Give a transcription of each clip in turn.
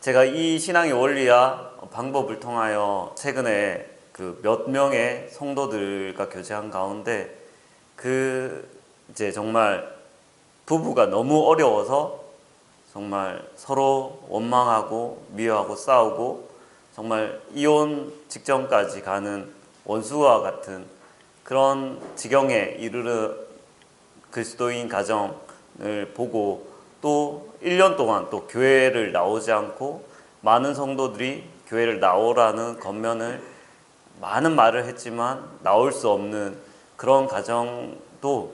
제가 이 신앙의 원리와 방법을 통하여 최근에 그 몇 명의 성도들과 교제한 가운데 이제 정말 부부가 너무 어려워서 정말 서로 원망하고 미워하고 싸우고 정말 이혼 직전까지 가는 원수와 같은 그런 지경에 이르는 그리스도인 가정을 보고 또 1년 동안 또 교회를 나오지 않고 많은 성도들이 교회를 나오라는 겉면을 많은 말을 했지만 나올 수 없는 그런 가정도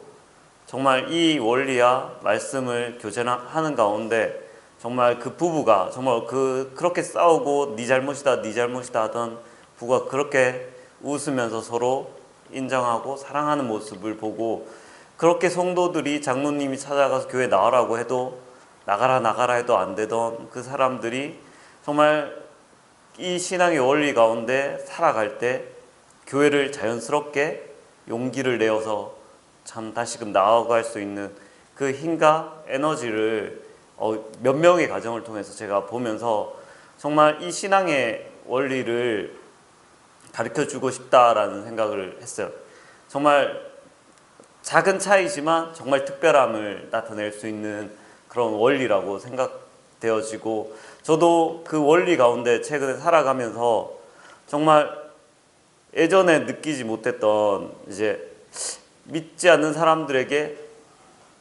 정말 이 원리와 말씀을 교제하는 가운데 정말 그 부부가 정말 그렇게 싸우고 네 잘못이다 네 잘못이다 하던 부부가 그렇게 웃으면서 서로 인정하고 사랑하는 모습을 보고 그렇게 성도들이 장로님이 찾아가서 교회 나가라고 해도 나가라 해도 안 되던 그 사람들이 정말 이 신앙의 원리 가운데 살아갈 때 교회를 자연스럽게 용기를 내어서 참 다시금 나아갈 수 있는 그 힘과 에너지를 몇 명의 가정을 통해서 제가 보면서 정말 이 신앙의 원리를 가르쳐주고 싶다라는 생각을 했어요. 정말 작은 차이지만 정말 특별함을 나타낼 수 있는 그런 원리라고 생각되어지고 저도 그 원리 가운데 최근에 살아가면서 정말 예전에 느끼지 못했던 이제 믿지 않는 사람들에게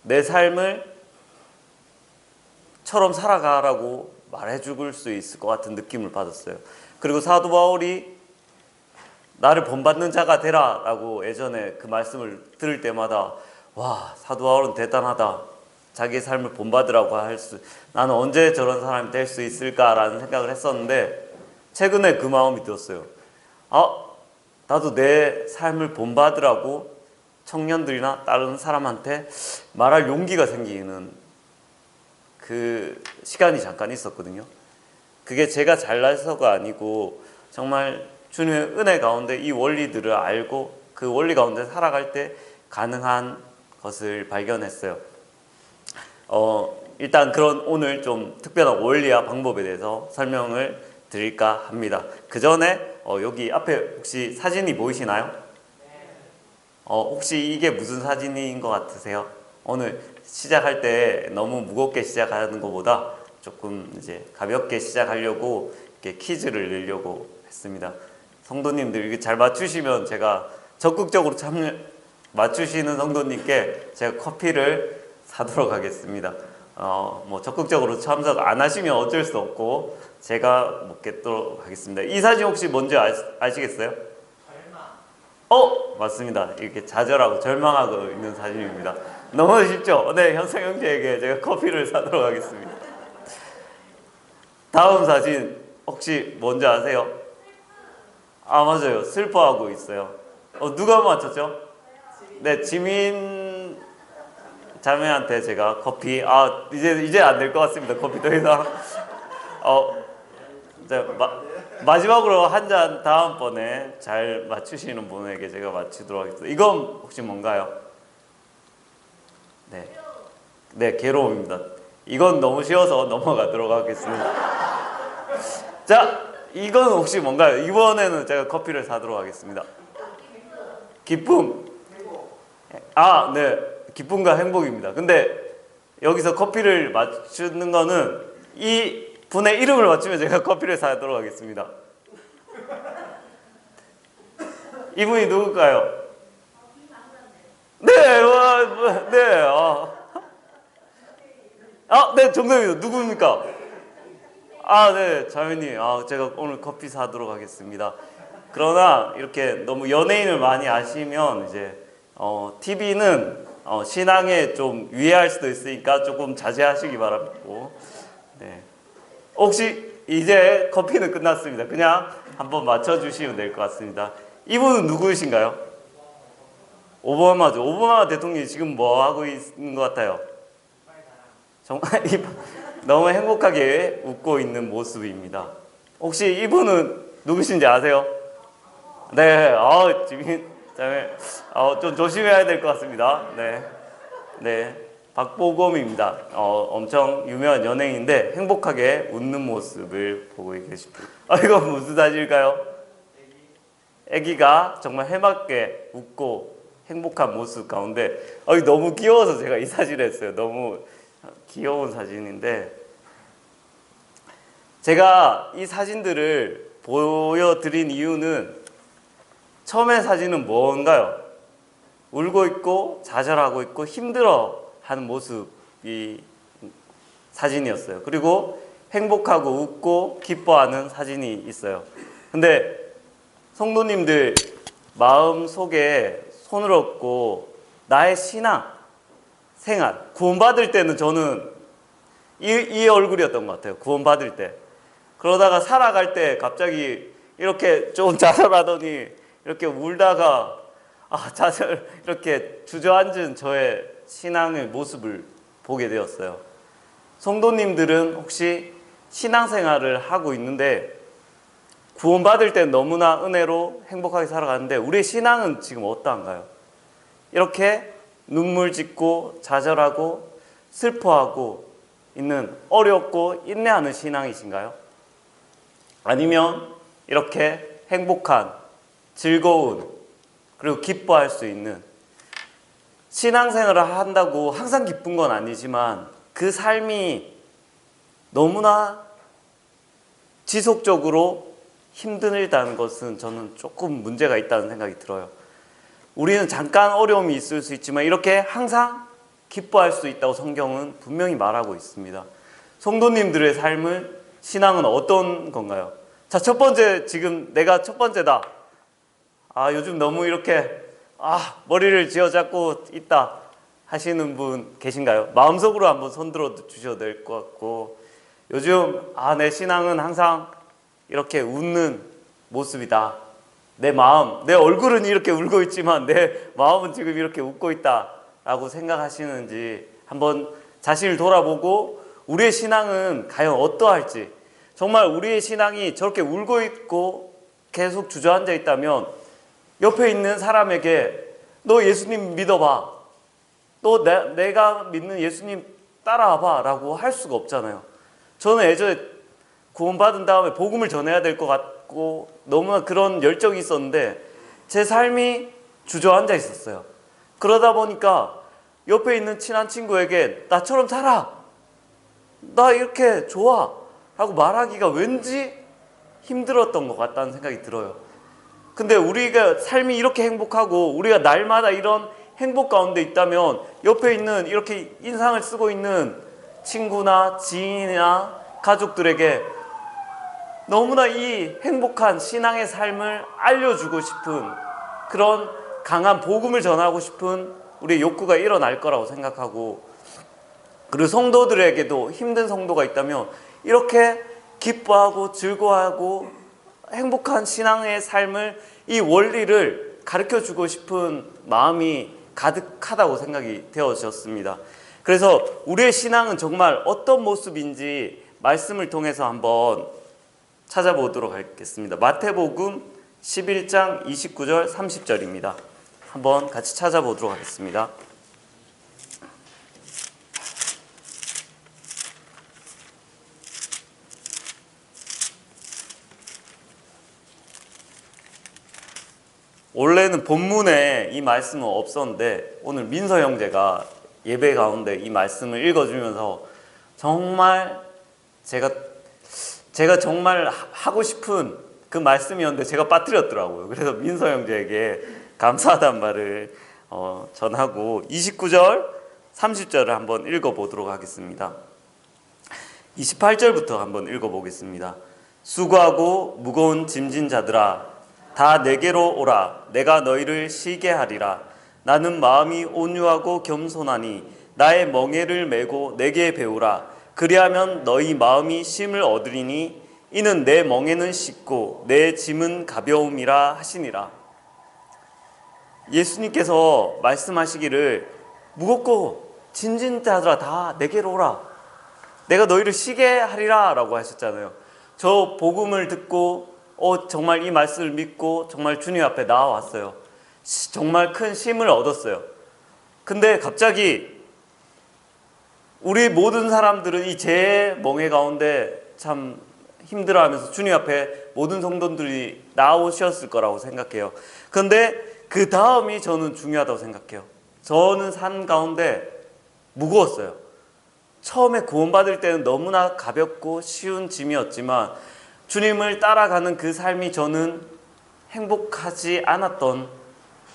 내 삶을 처럼 살아가라고 말해 줄 수 있을 것 같은 느낌을 받았어요. 그리고 사도 바울이 나를 본받는 자가 되라 라고 예전에 그 말씀을 들을 때마다 와, 사도 바울은 대단하다. 자기의 삶을 본받으라고 나는 언제 저런 사람이 될 수 있을까라는 생각을 했었는데 최근에 그 마음이 들었어요. 나도 내 삶을 본받으라고 청년들이나 다른 사람한테 말할 용기가 생기는 그 시간이 잠깐 있었거든요. 그게 제가 잘나서가 아니고 정말 주님의 은혜 가운데 이 원리들을 알고 그 원리 가운데 살아갈 때 가능한 것을 발견했어요. 일단 그런 오늘 좀 특별한 원리와 방법에 대해서 설명을 드릴까 합니다. 그 전에 여기 앞에 혹시 사진이 보이시나요? 혹시 이게 무슨 사진인 것 같으세요? 오늘 시작할 때 너무 무겁게 시작하는 것보다 조금 이제 가볍게 시작하려고 이렇게 퀴즈를 내려고 했습니다. 성도님들 이게 잘 맞추시면 제가 적극적으로 맞추시는 성도님께 제가 커피를 사도록 하겠습니다. 뭐 적극적으로 참석 안 하시면 어쩔 수 없고 제가 먹겠도록 하겠습니다. 이 사진 혹시 뭔지 아시겠어요? 맞습니다. 이렇게 좌절하고 절망하고 있는 사진입니다. 너무 쉽죠? 네, 현성 형제에게 제가 커피를 사도록 하겠습니다. 다음 사진 혹시 뭔지 아세요? 맞아요. 슬퍼하고 있어요. 누가 맞췄죠? 네, 지민 자매한테 제가 커피 이제 안 될 것 같습니다. 커피 더 이상 마지막으로 한 잔 다음번에 잘 맞추시는 분에게 제가 맞추도록 하겠습니다. 이건 혹시 뭔가요? 네, 괴로움입니다. 이건 너무 쉬워서 넘어가도록 하겠습니다. 자, 이건 혹시 뭔가요? 이번에는 제가 커피를 사도록 하겠습니다. 기쁨. 네. 기쁨과 행복입니다. 근데 여기서 커피를 맞추는 거는 이 분의 이름을 맞추면 제가 커피를 사도록 하겠습니다. 이분이 누굴까요? 네, 네. 네, 정답입니다. 누굽니까? 네, 자매님. 제가 오늘 커피 사도록 하겠습니다. 그러나 이렇게 너무 연예인을 많이 아시면 이제 TV는 신앙에 좀 위해할 수도 있으니까 조금 자제하시기 바랍니다. 네. 혹시 이제 커피는 끝났습니다. 그냥 한번 맞춰주시면 될 것 같습니다. 이분은 누구이신가요? 오바마죠. 오바마 대통령이 지금 뭐 하고 있는 것 같아요? 정말 너무 행복하게 웃고 있는 모습입니다. 혹시 이분은 누구신지 아세요? 네, 지민 자매, 좀 조심해야 될 것 같습니다. 네, 네. 박보검입니다. 엄청 유명한 연예인인데 행복하게 웃는 모습을 보고 계십니다. 이건 무슨 사진일까요? 아기가 정말 해맑게 웃고 행복한 모습 가운데 너무 귀여워서 제가 이 사진을 했어요. 너무 귀여운 사진인데 제가 이 사진들을 보여드린 이유는 처음에 사진은 뭔가요? 울고 있고 좌절하고 있고 힘들어하는 모습이 사진이었어요. 그리고 행복하고 웃고 기뻐하는 사진이 있어요. 근데 성도님들 마음속에 손을 얹고 나의 신앙 생활 구원받을 때는 저는 이 얼굴이었던 것 같아요. 구원받을 때. 그러다가 살아갈 때 갑자기 이렇게 좀 좌절하더니 이렇게 울다가 좌절 이렇게 주저앉은 저의 신앙의 모습을 보게 되었어요. 성도님들은 혹시 신앙생활을 하고 있는데 구원받을 때 너무나 은혜로 행복하게 살아가는데 우리의 신앙은 지금 어떠한가요? 이렇게 눈물 짓고 좌절하고 슬퍼하고 있는 어렵고 인내하는 신앙이신가요? 아니면 이렇게 행복한 즐거운 그리고 기뻐할 수 있는 신앙생활을 한다고 항상 기쁜 건 아니지만 그 삶이 너무나 지속적으로 힘들다는 것은 저는 조금 문제가 있다는 생각이 들어요. 우리는 잠깐 어려움이 있을 수 있지만 이렇게 항상 기뻐할 수 있다고 성경은 분명히 말하고 있습니다. 성도님들의 삶을 신앙은 어떤 건가요? 자, 첫 번째, 지금 내가 첫 번째다. 요즘 너무 이렇게 머리를 쥐어잡고 있다 하시는 분 계신가요? 마음속으로 한번 손들어 주셔도 될 것 같고, 요즘 내 신앙은 항상 이렇게 웃는 모습이다. 내 마음, 내 얼굴은 이렇게 울고 있지만 내 마음은 지금 이렇게 웃고 있다 라고 생각하시는지 한번 자신을 돌아보고 우리의 신앙은 과연 어떠할지, 정말 우리의 신앙이 저렇게 울고 있고 계속 주저앉아 있다면 옆에 있는 사람에게 너 예수님 믿어봐, 너 내가 믿는 예수님 따라와봐 라고 할 수가 없잖아요. 저는 예전에 구원받은 다음에 복음을 전해야 될 것 같고 너무나 그런 열정이 있었는데 제 삶이 주저앉아 있었어요. 그러다 보니까 옆에 있는 친한 친구에게 나처럼 살아, 나 이렇게 좋아 하고 말하기가 왠지 힘들었던 것 같다는 생각이 들어요. 근데 우리가 삶이 이렇게 행복하고 우리가 날마다 이런 행복 가운데 있다면 옆에 있는 이렇게 인상을 쓰고 있는 친구나 지인이나 가족들에게 너무나 이 행복한 신앙의 삶을 알려주고 싶은 그런 강한 복음을 전하고 싶은 우리의 욕구가 일어날 거라고 생각하고, 그리고 성도들에게도 힘든 성도가 있다면 이렇게 기뻐하고 즐거워하고 행복한 신앙의 삶을, 이 원리를 가르쳐주고 싶은 마음이 가득하다고 생각이 되어졌습니다. 그래서 우리의 신앙은 정말 어떤 모습인지 말씀을 통해서 한번 찾아보도록 하겠습니다. 마태복음 11장 29절 30절입니다. 한번 같이 찾아보도록 하겠습니다. 원래는 본문에 이 말씀은 없었는데 오늘 민서 형제가 예배 가운데 이 말씀을 읽어주면서 정말 제가 정말 하고 싶은 그 말씀이었는데 제가 빠뜨렸더라고요. 그래서 민서 형제에게 감사하다는 말을 전하고 29절 30절을 한번 읽어보도록 하겠습니다. 28절부터 한번 읽어보겠습니다. 수고하고 무거운 짐진 자들아 다 내게로 오라. 내가 너희를 쉬게 하리라. 나는 마음이 온유하고 겸손하니 나의 멍에를 메고 내게 배우라. 그리하면 너희 마음이 쉼을 얻으리니 이는 내 멍에는 쉽고 내 짐은 가벼움이라 하시니라. 예수님께서 말씀하시기를 무겁고 짐진 자들아 다 내게로 오라. 내가 너희를 쉬게 하리라 라고 하셨잖아요. 저 복음을 듣고 정말 이 말씀을 믿고 정말 주님 앞에 나와왔어요. 정말 큰 쉼을 얻었어요. 근데 갑자기 우리 모든 사람들은 이 제 멍해 가운데 참 힘들어하면서 주님 앞에 모든 성도들이 나오셨을 거라고 생각해요. 그런데 그 다음이 저는 중요하다고 생각해요. 저는 산 가운데 무거웠어요. 처음에 구원받을 때는 너무나 가볍고 쉬운 짐이었지만 주님을 따라가는 그 삶이 저는 행복하지 않았던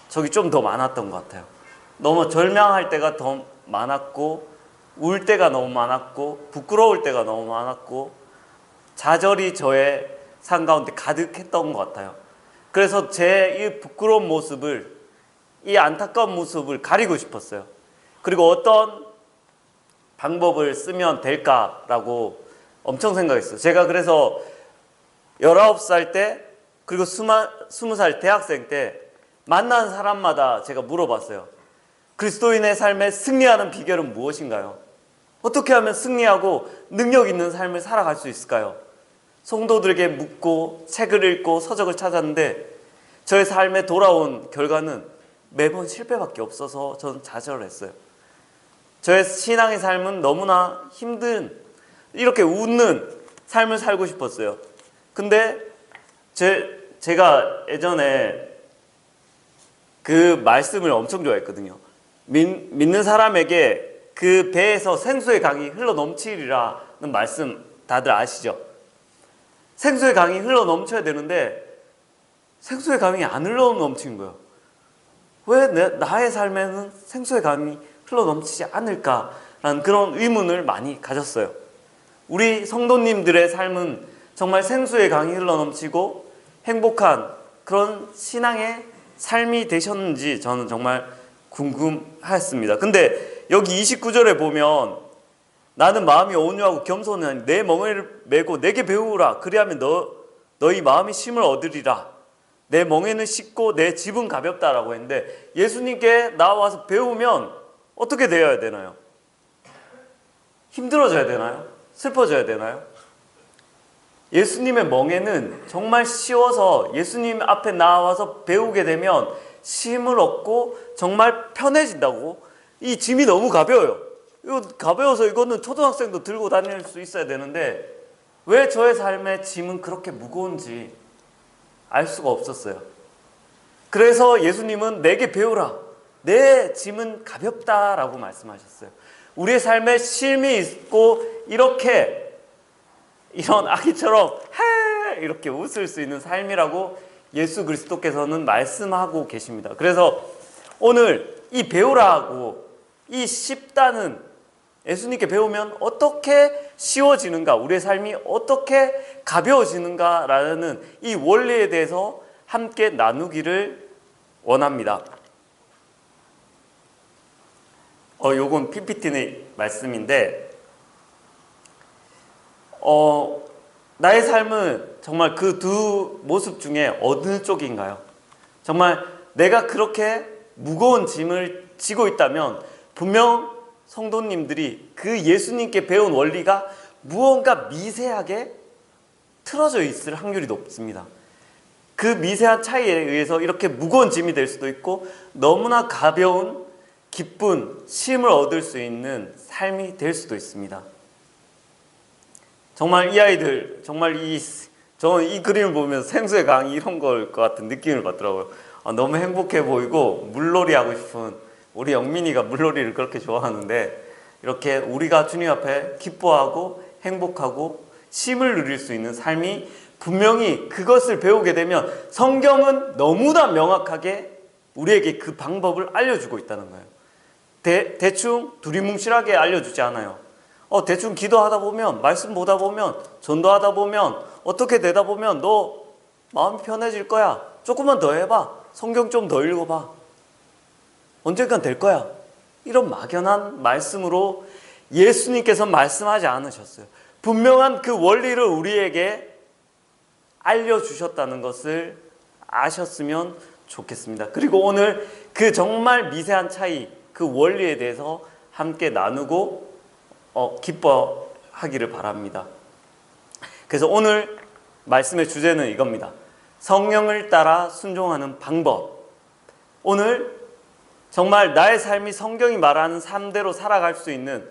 적이 좀 더 많았던 것 같아요. 너무 절망할 때가 더 많았고, 울 때가 너무 많았고, 부끄러울 때가 너무 많았고, 좌절이 저의 삶 가운데 가득했던 것 같아요. 그래서 제 이 부끄러운 모습을, 이 안타까운 모습을 가리고 싶었어요. 그리고 어떤 방법을 쓰면 될까라고 엄청 생각했어요. 제가 그래서 19살 때, 그리고 20살 대학생 때 만난 사람마다 제가 물어봤어요. 그리스도인의 삶에 승리하는 비결은 무엇인가요? 어떻게 하면 승리하고 능력 있는 삶을 살아갈 수 있을까요? 성도들에게 묻고 책을 읽고 서적을 찾았는데 저의 삶에 돌아온 결과는 매번 실패밖에 없어서 저는 좌절을 했어요. 저의 신앙의 삶은 너무나 힘든, 이렇게 웃는 삶을 살고 싶었어요. 근데 제가 예전에 그 말씀을 엄청 좋아했거든요. 믿는 사람에게 그 배에서 생수의 강이 흘러 넘치리라는 말씀 다들 아시죠? 생수의 강이 흘러 넘쳐야 되는데 생수의 강이 안 흘러 넘치는 거예요. 왜 나의 삶에는 생수의 강이 흘러 넘치지 않을까라는 그런 의문을 많이 가졌어요. 우리 성도님들의 삶은 정말 생수의 강이 흘러 넘치고 행복한 그런 신앙의 삶이 되셨는지 저는 정말 궁금했습니다. 근데 여기 29절에 보면 나는 마음이 온유하고 겸손하니 내 멍에를 메고 내게 배우라. 그리하면 너희 마음이 쉼을 얻으리라. 내 멍에는 쉽고 내 짐은 가볍다라고 했는데 예수님께 나와서 배우면 어떻게 되어야 되나요? 힘들어져야 되나요? 슬퍼져야 되나요? 예수님의 멍에는 정말 쉬워서 예수님 앞에 나와서 배우게 되면 쉼을 얻고 정말 편해진다고. 이 짐이 너무 가벼워요. 이거 가벼워서 이거는 초등학생도 들고 다닐 수 있어야 되는데 왜 저의 삶의 짐은 그렇게 무거운지 알 수가 없었어요. 그래서 예수님은 내게 배우라. 내 짐은 가볍다라고 말씀하셨어요. 우리의 삶에 쉼이 있고 이런 아기처럼 이렇게 웃을 수 있는 삶이라고 예수 그리스도께서는 말씀하고 계십니다. 그래서 오늘 이 배우라고, 이 쉽다는, 예수님께 배우면 어떻게 쉬워지는가, 우리의 삶이 어떻게 가벼워지는가라는 이 원리에 대해서 함께 나누기를 원합니다. 요건 PPT의 말씀인데 나의 삶은 정말 그 두 모습 중에 어느 쪽인가요? 정말 내가 그렇게 무거운 짐을 지고 있다면 분명 성도님들이 그 예수님께 배운 원리가 무언가 미세하게 틀어져 있을 확률이 높습니다. 그 미세한 차이에 의해서 이렇게 무거운 짐이 될 수도 있고 저무나 가벼운 기쁜 쉼을 얻을 수 있는 삶이 될 수도 있습니다. 정말 이 아이들, 저는 이 그림을 보면서 생수의 강이 이런 걸 것 같은 느낌을 받더라고요. 너무 행복해 보이고 물놀이 하고 싶은, 우리 영민이가 물놀이를 그렇게 좋아하는데 이렇게 우리가 주님 앞에 기뻐하고 행복하고 쉼을 누릴 수 있는 삶이 분명히, 그것을 배우게 되면 성경은 너무나 명확하게 우리에게 그 방법을 알려주고 있다는 거예요. 대충 두리뭉실하게 알려주지 않아요. 대충 기도하다 보면, 말씀 보다 보면, 전도하다 보면, 어떻게 되다 보면 너 마음이 편해질 거야. 조금만 더 해봐. 성경 좀 더 읽어봐. 언젠간 될 거야. 이런 막연한 말씀으로 예수님께서 말씀하지 않으셨어요. 분명한 그 원리를 우리에게 알려주셨다는 것을 아셨으면 좋겠습니다. 그리고 오늘 그 정말 미세한 차이, 그 원리에 대해서 함께 나누고 기뻐하기를 바랍니다. 그래서 오늘 말씀의 주제는 이겁니다. 성령을 따라 순종하는 방법. 오늘 정말 나의 삶이 성경이 말하는 삶대로 살아갈 수 있는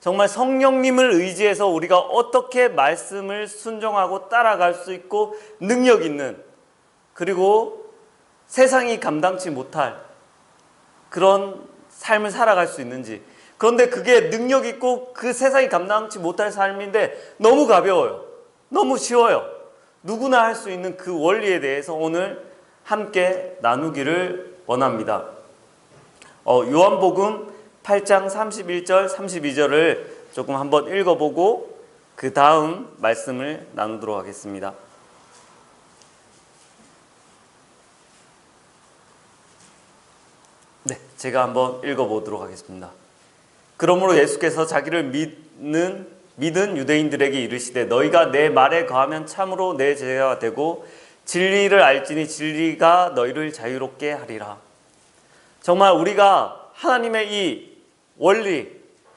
정말 성령님을 의지해서 우리가 어떻게 말씀을 순종하고 따라갈 수 있고 능력 있는, 그리고 세상이 감당치 못할 그런 삶을 살아갈 수 있는지. 그런데 그게 능력 있고 그 세상이 감당치 못할 삶인데 너무 가벼워요. 너무 쉬워요. 누구나 할 수 있는 그 원리에 대해서 오늘 함께 나누기를 원합니다. 요한복음 8장 31절 32절을 조금 한번 읽어보고 그 다음 말씀을 나누도록 하겠습니다. 네, 제가 한번 읽어보도록 하겠습니다. 그러므로 예수께서 자기를 믿은 유대인들에게 이르시되 너희가 내 말에 거하면 참으로 내 제자가 되고 진리를 알지니 진리가 너희를 자유롭게 하리라. 정말 우리가 하나님의 이 원리,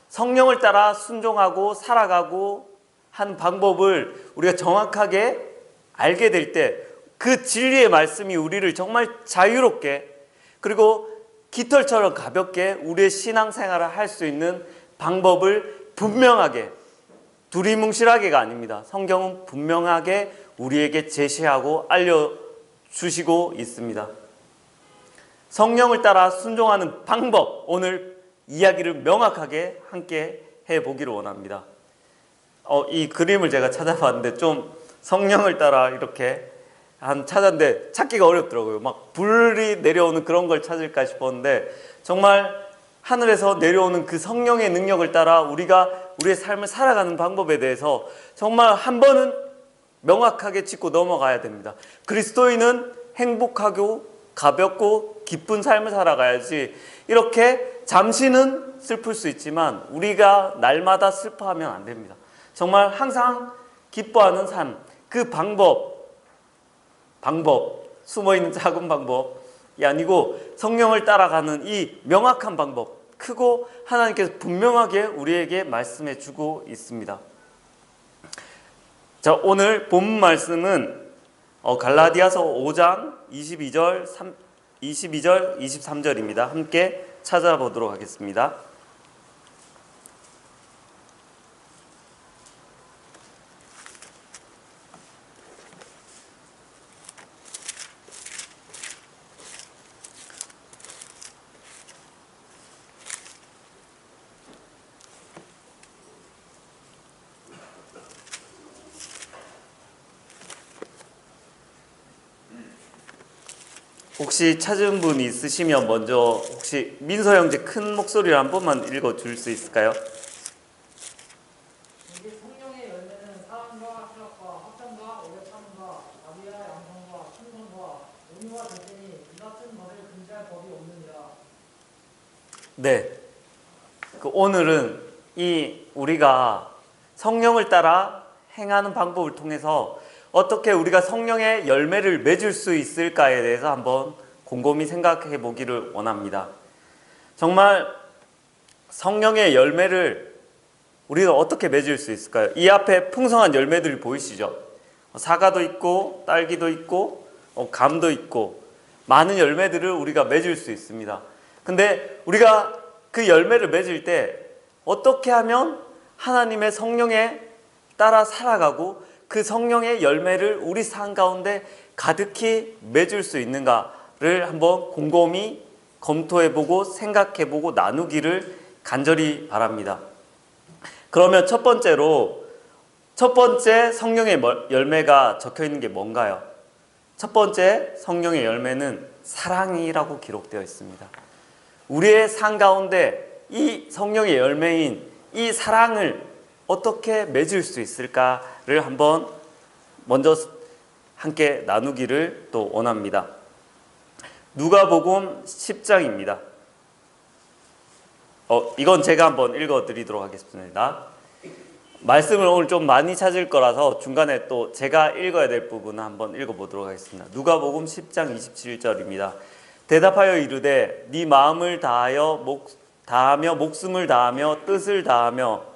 성령을 따라 순종하고 살아가고 한 방법을 우리가 정확하게 알게 될 때 그 진리의 말씀이 우리를 정말 자유롭게, 그리고 깃털처럼 가볍게 우리의 신앙생활을 할 수 있는 방법을 분명하게, 두리뭉실하게가 아닙니다. 성경은 분명하게 우리에게 제시하고 알려주시고 있습니다. 성령을 따라 순종하는 방법, 오늘 이야기를 명확하게 함께 해보기를 원합니다. 이 그림을 제가 찾아봤는데 좀 성령을 따라 이렇게 찾았는데 찾기가 어렵더라고요. 막 불이 내려오는 그런 걸 찾을까 싶었는데 정말 하늘에서 내려오는 그 성령의 능력을 따라 우리가 우리의 삶을 살아가는 방법에 대해서 정말 한 번은 명확하게 짚고 넘어가야 됩니다. 그리스도인은 행복하고 가볍고 기쁜 삶을 살아가야지, 이렇게 잠시는 슬플 수 있지만 우리가 날마다 슬퍼하면 안 됩니다. 정말 항상 기뻐하는 삶, 그 방법, 숨어있는 작은 방법이 아니고 성령을 따라가는 이 명확한 방법, 크고 하나님께서 분명하게 우리에게 말씀해 주고 있습니다. 자, 오늘 본문 말씀은 갈라디아서 5장 22절 23절입니다. 함께 찾아보도록 하겠습니다. 혹시 찾은 분 있으시면 먼저 혹시 민서 형제 큰 목소리로 한 번만 읽어줄 수 있을까요? 이게 성령의 열매는 사랑과 희락과 합장과 오래참과 자비와 양성과 충성과 온유와 절제니 이 같은 것을 금지할 법이 없느니라. 네. 오늘은 우리가 성령을 따라 행하는 방법을 통해서 어떻게 우리가 성령의 열매를 맺을 수 있을까에 대해서 한번 곰곰이 생각해 보기를 원합니다. 정말 성령의 열매를 우리가 어떻게 맺을 수 있을까요? 이 앞에 풍성한 열매들이 보이시죠? 사과도 있고 딸기도 있고 감도 있고 많은 열매들을 우리가 맺을 수 있습니다. 근데 우리가 그 열매를 맺을 때 어떻게 하면 하나님의 성령에 따라 살아가고 그 성령의 열매를 우리 삶 가운데 가득히 맺을 수 있는가를 한번 곰곰이 검토해보고 생각해보고 나누기를 간절히 바랍니다. 그러면 첫 번째 성령의 열매가 적혀있는 게 뭔가요? 첫 번째 성령의 열매는 사랑이라고 기록되어 있습니다. 우리의 삶 가운데 이 성령의 열매인 이 사랑을 어떻게 맺을 수 있을까를 한번 먼저 함께 나누기를 또 원합니다. 누가복음 10장입니다. 이건 제가 한번 읽어드리도록 하겠습니다. 말씀을 오늘 좀 많이 찾을 거라서 중간에 또 제가 읽어야 될 부분을 한번 읽어보도록 하겠습니다. 누가복음 10장 27절입니다. 대답하여 이르되 네 마음을 다하며 목숨을 다하며 뜻을 다하여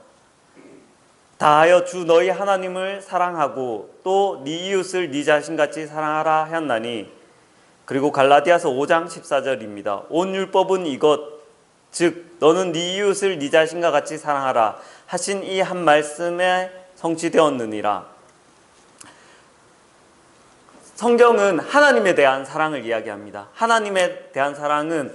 주 너희 하나님을 사랑하고 또 네 이웃을 네 자신같이 사랑하라 하였나니. 그리고 갈라디아서 5장 14절입니다. 온 율법은 이것 즉 너는 네 이웃을 네 자신과 같이 사랑하라 하신 이 한 말씀에 성취되었느니라. 성경은 하나님에 대한 사랑을 이야기합니다. 하나님에 대한 사랑은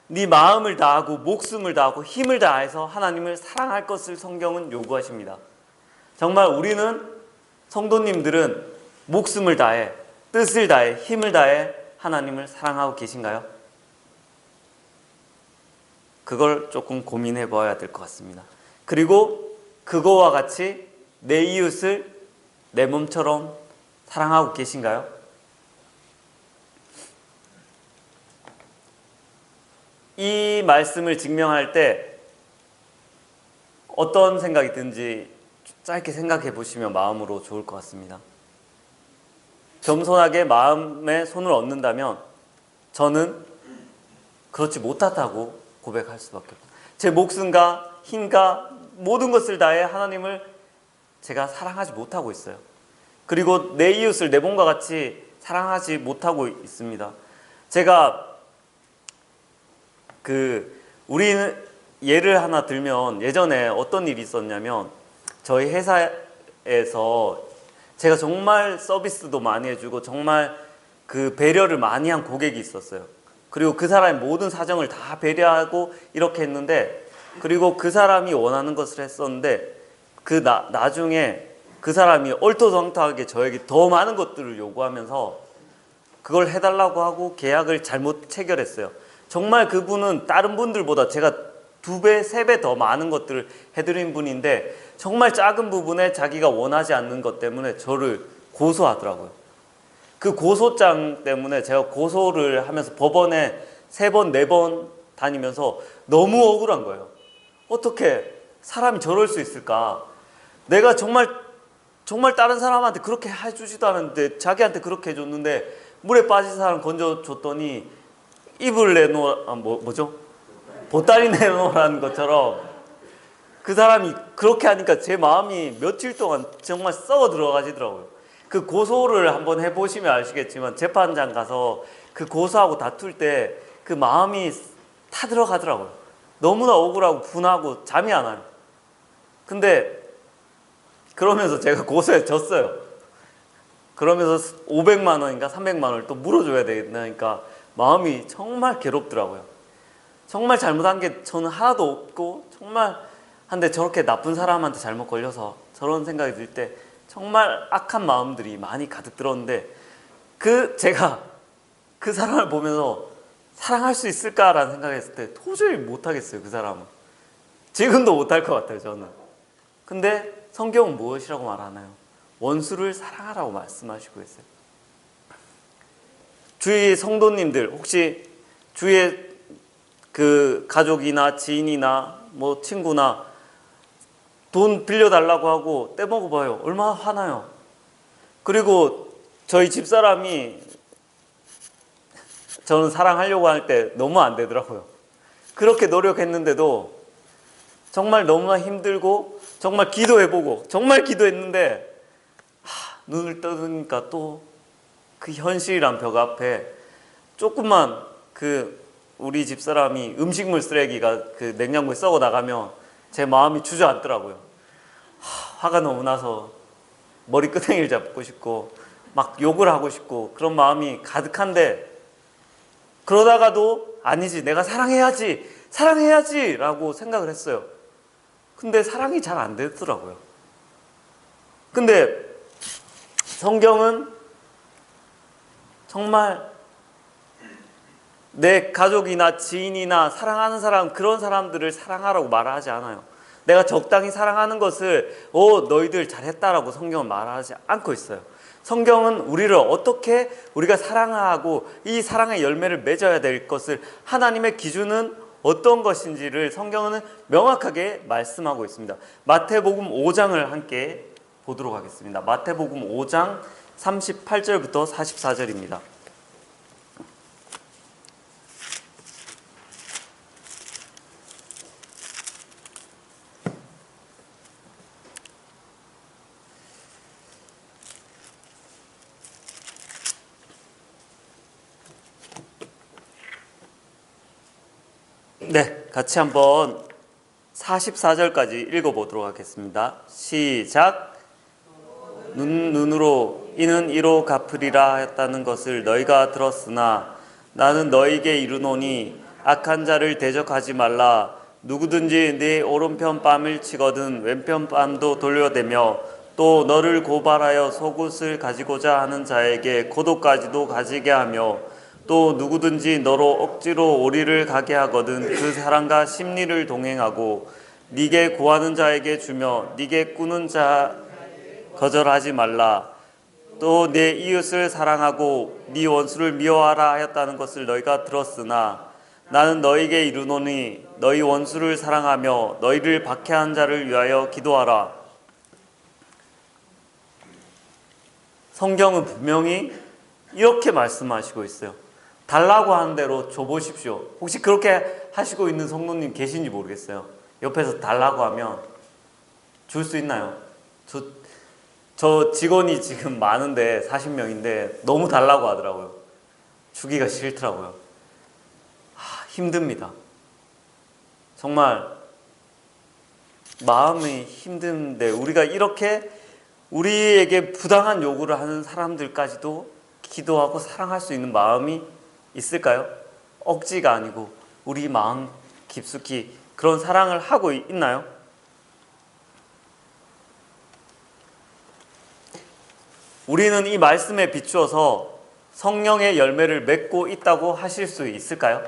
네 마음을 다하고 목숨을 다하고 힘을 다해서 하나님을 사랑할 것을 성경은 요구하십니다. 정말 우리는 성도님들은 목숨을 다해 뜻을 다해 힘을 다해 하나님을 사랑하고 계신가요? 그걸 조금 고민해 봐야 될 것 같습니다. 그리고 그거와 같이 내 이웃을 내 몸처럼 사랑하고 계신가요? 이 말씀을 증명할 때 어떤 생각이 든지 짧게 생각해 보시면 마음으로 좋을 것 같습니다. 겸손하게 마음에 손을 얹는다면 저는 그렇지 못하다고 고백할 수밖에 없어요. 제 목숨과 힘과 모든 것을 다해 하나님을 제가 사랑하지 못하고 있어요. 그리고 내 이웃을 내 몸과 같이 사랑하지 못하고 있습니다. 제가 우리는 예를 하나 들면 예전에 어떤 일이 있었냐면 저희 회사에서 제가 정말 서비스도 많이 해주고 정말 그 배려를 많이 한 고객이 있었어요. 그리고 그 사람의 모든 사정을 다 배려하고 이렇게 했는데 그리고 그 사람이 원하는 것을 했었는데 나중에 그 사람이 얼토당토하게 저에게 더 많은 것들을 요구하면서 그걸 해달라고 하고 계약을 잘못 체결했어요. 정말 그분은 다른 분들보다 제가 2배, 3배 더 많은 것들을 해드린 분인데 정말 작은 부분에 자기가 원하지 않는 것 때문에 저를 고소하더라고요. 그 고소장 때문에 제가 고소를 하면서 법원에 3번, 4번 다니면서 너무 억울한 거예요. 어떻게 사람이 저럴 수 있을까? 내가 정말 다른 사람한테 그렇게 해주지도 않았는데 자기한테 그렇게 해줬는데 물에 빠진 사람 건져줬더니 입을 뭐죠? 보따리 내놓으라는 것처럼 그 사람이 그렇게 하니까 제 마음이 며칠 동안 정말 썩어 들어가시더라고요. 그 고소를 한번 해보시면 아시겠지만 재판장 가서 그 고소하고 다툴 때 그 마음이 타 들어가더라고요. 너무나 억울하고 분하고 잠이 안 와요. 근데 그러면서 제가 고소에 졌어요. 그러면서 500만 원인가 300만 원을 또 물어줘야 되니까 마음이 정말 괴롭더라고요. 정말 잘못한 게 저는 하나도 없고 정말 한데 저렇게 나쁜 사람한테 잘못 걸려서 저런 생각이 들 때 정말 악한 마음들이 많이 가득 들었는데 제가 그 사람을 보면서 사랑할 수 있을까라는 생각했을 때 도저히 못하겠어요. 그 사람은 지금도 못할 것 같아요. 저는. 근데 성경은 무엇이라고 말하나요? 원수를 사랑하라고 말씀하시고 있어요. 주위 성도님들 혹시 주위에 그 가족이나 지인이나 뭐 친구나 돈 빌려달라고 하고 떼먹어봐요. 얼마나 화나요. 그리고 저희 집사람이 저는 사랑하려고 할 때 너무 안 되더라고요. 그렇게 노력했는데도 정말 너무나 힘들고 정말 기도해보고 정말 기도했는데 눈을 떠니까 또 그 현실이란 벽 앞에 조금만 우리 집사람이 음식물 쓰레기가 그 냉장고에 썩어 나가면 제 마음이 주저앉더라고요. 화가 너무 나서 머리끄댕이를 잡고 싶고 막 욕을 하고 싶고 그런 마음이 가득한데 그러다가도 아니지 내가 사랑해야지 라고 생각을 했어요. 근데 사랑이 잘 안 되더라고요. 근데 성경은 정말 내 가족이나 지인이나 사랑하는 사람 그런 사람들을 사랑하라고 말하지 않아요. 내가 적당히 사랑하는 것을 너희들 잘했다라고 성경은 말하지 않고 있어요. 성경은 우리를 어떻게 우리가 사랑하고 이 사랑의 열매를 맺어야 될 것을 하나님의 기준은 어떤 것인지를 성경은 명확하게 말씀하고 있습니다. 마태복음 5장을 함께 보도록 하겠습니다. 마태복음 5장 38절부터 44절입니다. 네, 같이 한번 44절까지 읽어보도록 하겠습니다. 시작. 눈으로 이는 이로 갚으리라 하였다는 것을 너희가 들었으나 나는 너희에게 이르노니 악한 자를 대적하지 말라. 누구든지 네 오른편 뺨을 치거든 왼편 뺨도 돌려대며 또 너를 고발하여 속옷을 가지고자 하는 자에게 고도까지도 가지게 하며 또 누구든지 너로 억지로 오리를 가게 하거든 그 사람과 심리를 동행하고 네게 구하는 자에게 주며 네게 꾸는 자 거절하지 말라. 또 내 이웃을 사랑하고 네 원수를 미워하라 하였다는 것을 너희가 들었으나 나는 너희에게 이르노니 너희 원수를 사랑하며 너희를 박해한 자를 위하여 기도하라. 성경은 분명히 이렇게 말씀하시고 있어요. 달라고 하는 대로 줘보십시오. 혹시 그렇게 하시고 있는 성도님 계신지 모르겠어요. 옆에서 달라고 하면 줄 수 있나요? 저 직원이 지금 많은데 40명인데 너무 달라고 하더라고요. 주기가 싫더라고요. 힘듭니다. 정말 마음이 힘든데 우리가 이렇게 우리에게 부당한 요구를 하는 사람들까지도 기도하고 사랑할 수 있는 마음이 있을까요? 억지가 아니고 우리 마음 깊숙이 그런 사랑을 하고 있나요? 우리는 이 말씀에 비추어서 성령의 열매를 맺고 있다고 하실 수 있을까요?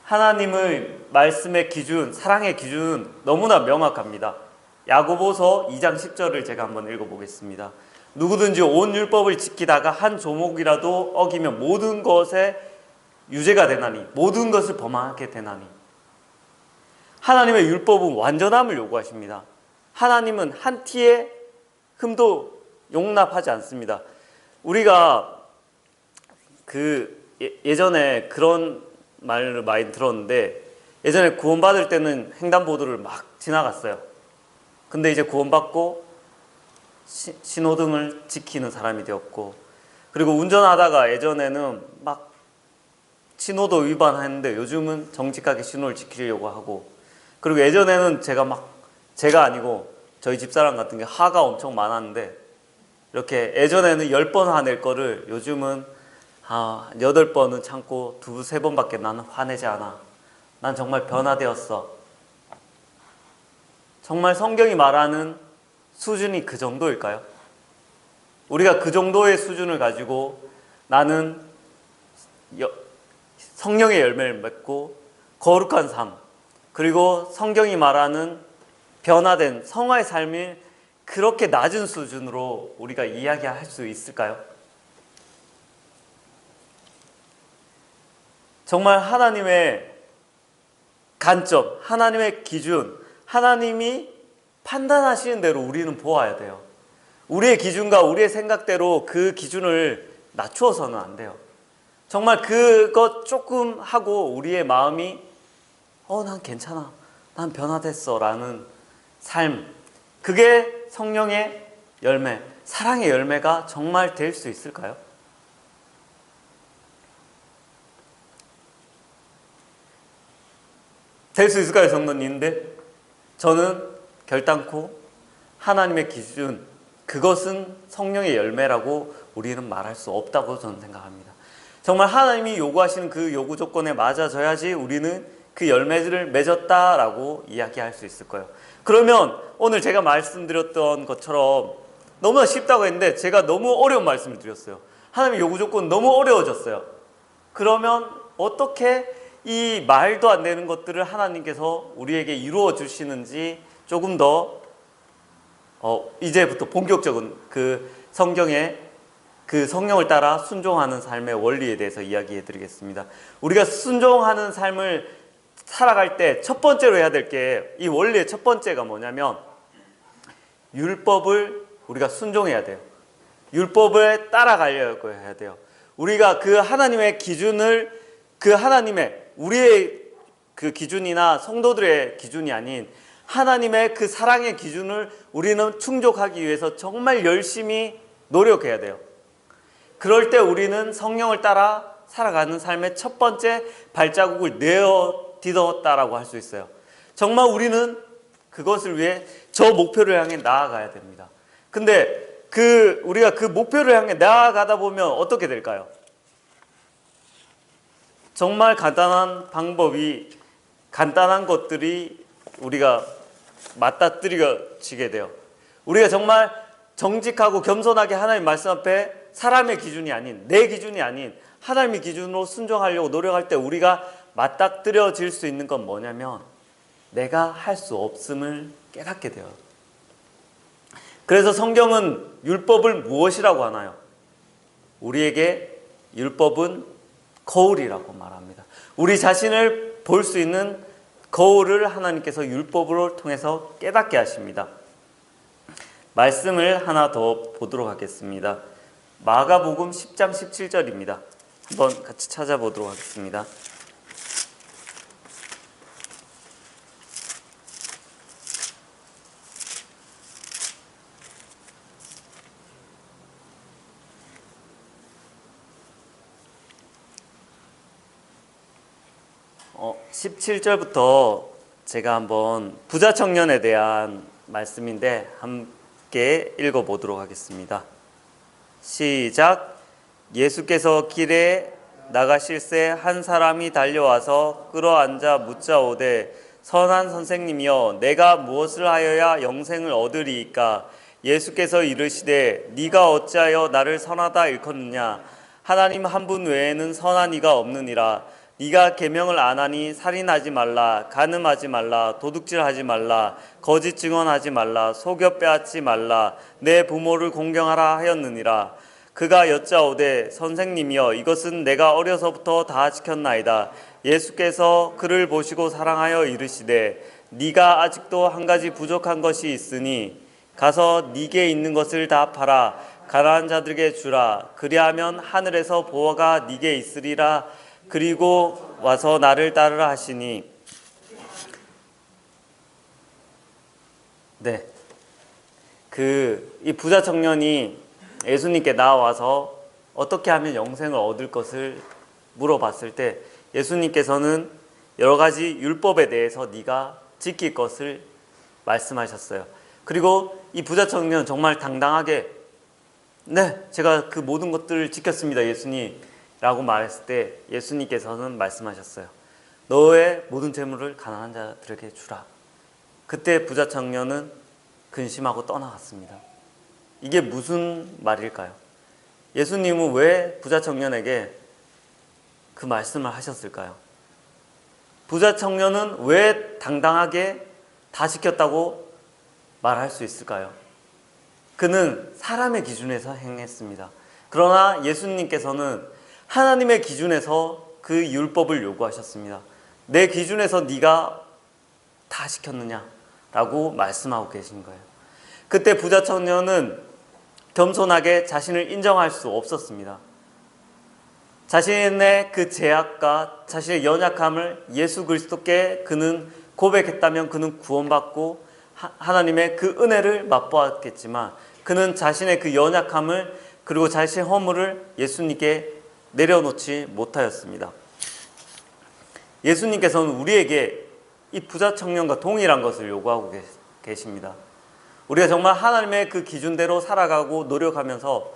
하나님의 말씀의 기준, 사랑의 기준은 너무나 명확합니다. 야고보서 2장 10절을 제가 한번 읽어보겠습니다. 누구든지 온 율법을 지키다가 한 조목이라도 어기면 모든 것에 유죄가 되나니 모든 것을 범하게 되나니. 하나님의 율법은 완전함을 요구하십니다. 하나님은 한 티의 흠도 용납하지 않습니다. 우리가 예전에 그런 말을 많이 들었는데 예전에 구원받을 때는 횡단보도를 막 지나갔어요. 근데 이제 구원받고 신호등을 지키는 사람이 되었고, 그리고 운전하다가 예전에는 막 신호도 위반했는데 요즘은 정직하게 신호를 지키려고 하고, 그리고 예전에는 제가 아니고 저희 집사람 같은 게 화가 엄청 많았는데 이렇게 예전에는 10번 화낼 거를 요즘은 8번은 참고 2-3번밖에 나는 화내지 않아. 난 정말 변화되었어. 정말 성경이 말하는 수준이 그 정도일까요? 우리가 그 정도의 수준을 가지고 나는 성령의 열매를 맺고 거룩한 삶, 그리고 성경이 말하는 변화된 성화의 삶을 그렇게 낮은 수준으로 우리가 이야기할 수 있을까요? 정말 하나님의 관점, 하나님의 기준, 하나님이 판단하시는 대로 우리는 보아야 돼요. 우리의 기준과 우리의 생각대로 그 기준을 낮추어서는 안 돼요. 정말 그것 조금 하고 우리의 마음이 난 괜찮아, 난 변화됐어 라는 삶, 그게 성령의 열매, 사랑의 열매가 정말 될 수 있을까요? 될 수 있을까요, 성도님인데? 저는 결단코 하나님의 기준, 그것은 성령의 열매라고 우리는 말할 수 없다고 저는 생각합니다. 정말 하나님이 요구하시는 그 요구 조건에 맞아져야지 우리는 그 열매를 맺었다라고 이야기할 수 있을 거예요. 그러면 오늘 제가 말씀드렸던 것처럼 너무나 쉽다고 했는데 제가 너무 어려운 말씀을 드렸어요. 하나님의 요구 조건 너무 어려워졌어요. 그러면 어떻게 이 말도 안 되는 것들을 하나님께서 우리에게 이루어 주시는지 조금 더 이제부터 본격적인 그 성경의 그 성령을 따라 순종하는 삶의 원리에 대해서 이야기해 드리겠습니다. 우리가 순종하는 삶을 살아갈 때 첫 번째로 해야 될 게, 이 원리의 첫 번째가 뭐냐면 율법을 우리가 순종해야 돼요. 율법을 따라가려고 해야 돼요. 우리가 그 하나님의 기준을, 그 하나님의 우리의 그 기준이나 성도들의 기준이 아닌 하나님의 그 사랑의 기준을 우리는 충족하기 위해서 정말 열심히 노력해야 돼요. 그럴 때 우리는 성령을 따라 살아가는 삶의 첫 번째 발자국을 내어디뎠다라고 할 수 있어요. 정말 우리는 그것을 위해 저 목표를 향해 나아가야 됩니다. 근데 우리가 그 목표를 향해 나아가다 보면 어떻게 될까요? 정말 간단한 것들이 우리가 맞닥뜨려지게 돼요. 우리가 정말 정직하고 겸손하게 하나님 말씀 앞에 사람의 기준이 아닌, 내 기준이 아닌 하나님의 기준으로 순종하려고 노력할 때 우리가 맞닥뜨려질 수 있는 건 뭐냐면 내가 할 수 없음을 깨닫게 돼요. 그래서 성경은 율법을 무엇이라고 하나요? 우리에게 율법은 거울이라고 말합니다. 우리 자신을 볼 수 있는 거울을 하나님께서 율법으로 통해서 깨닫게 하십니다. 말씀을 하나 더 보도록 하겠습니다. 마가복음 10장 17절입니다. 한번 같이 찾아보도록 하겠습니다. 어, 17절부터 제가 한번 부자 청년에 대한 말씀인데 함께 읽어보도록 하겠습니다. 시작. 예수께서 길에 나가실새 한 사람이 달려와서 끌어앉아 묻자오되 선한 선생님이여 내가 무엇을 하여야 영생을 얻으리이까? 예수께서 이르시되 네가 어찌하여 나를 선하다 일컫느냐? 하나님 한 분 외에는 선한 이가 없느니라. 네가 계명을 안 하니 살인하지 말라, 간음하지 말라, 도둑질하지 말라, 거짓 증언하지 말라, 속여 빼앗지 말라, 내 부모를 공경하라 하였느니라. 그가 여짜오되 선생님이여 이것은 내가 어려서부터 다 지켰나이다. 예수께서 그를 보시고 사랑하여 이르시되 네가 아직도 한 가지 부족한 것이 있으니 가서 네게 있는 것을 다 팔아 가난한 자들에게 주라. 그리하면 하늘에서 보화가 네게 있으리라. 그리고 와서 나를 따르라 하시니. 네, 이 부자 청년이 예수님께 나와서 어떻게 하면 영생을 얻을 것을 물어봤을 때 예수님께서는 여러 가지 율법에 대해서 네가 지킬 것을 말씀하셨어요. 그리고 이 부자 청년은 정말 당당하게 네, 제가 그 모든 것들을 지켰습니다, 예수님 라고 말했을 때 예수님께서는 말씀하셨어요. 너의 모든 재물을 가난한 자들에게 주라. 그때 부자 청년은 근심하고 떠나갔습니다. 이게 무슨 말일까요? 예수님은 왜 부자 청년에게 그 말씀을 하셨을까요? 부자 청년은 왜 당당하게 다 지켰다고 말할 수 있을까요? 그는 사람의 기준에서 행했습니다. 그러나 예수님께서는 하나님의 기준에서 그 율법을 요구하셨습니다. 내 기준에서 네가 다 지켰느냐? 라고 말씀하고 계신 거예요. 그때 부자 청년은 겸손하게 자신을 인정할 수 없었습니다. 자신의 그 죄악과 자신의 연약함을 예수 그리스도께 그는 고백했다면 그는 구원받고 하나님의 그 은혜를 맛보았겠지만 그는 자신의 그 연약함을 그리고 자신의 허물을 예수님께 내려놓지 못하였습니다. 예수님께서는 우리에게 이 부자 청년과 동일한 것을 요구하고 계십니다. 우리가 정말 하나님의 그 기준대로 살아가고 노력하면서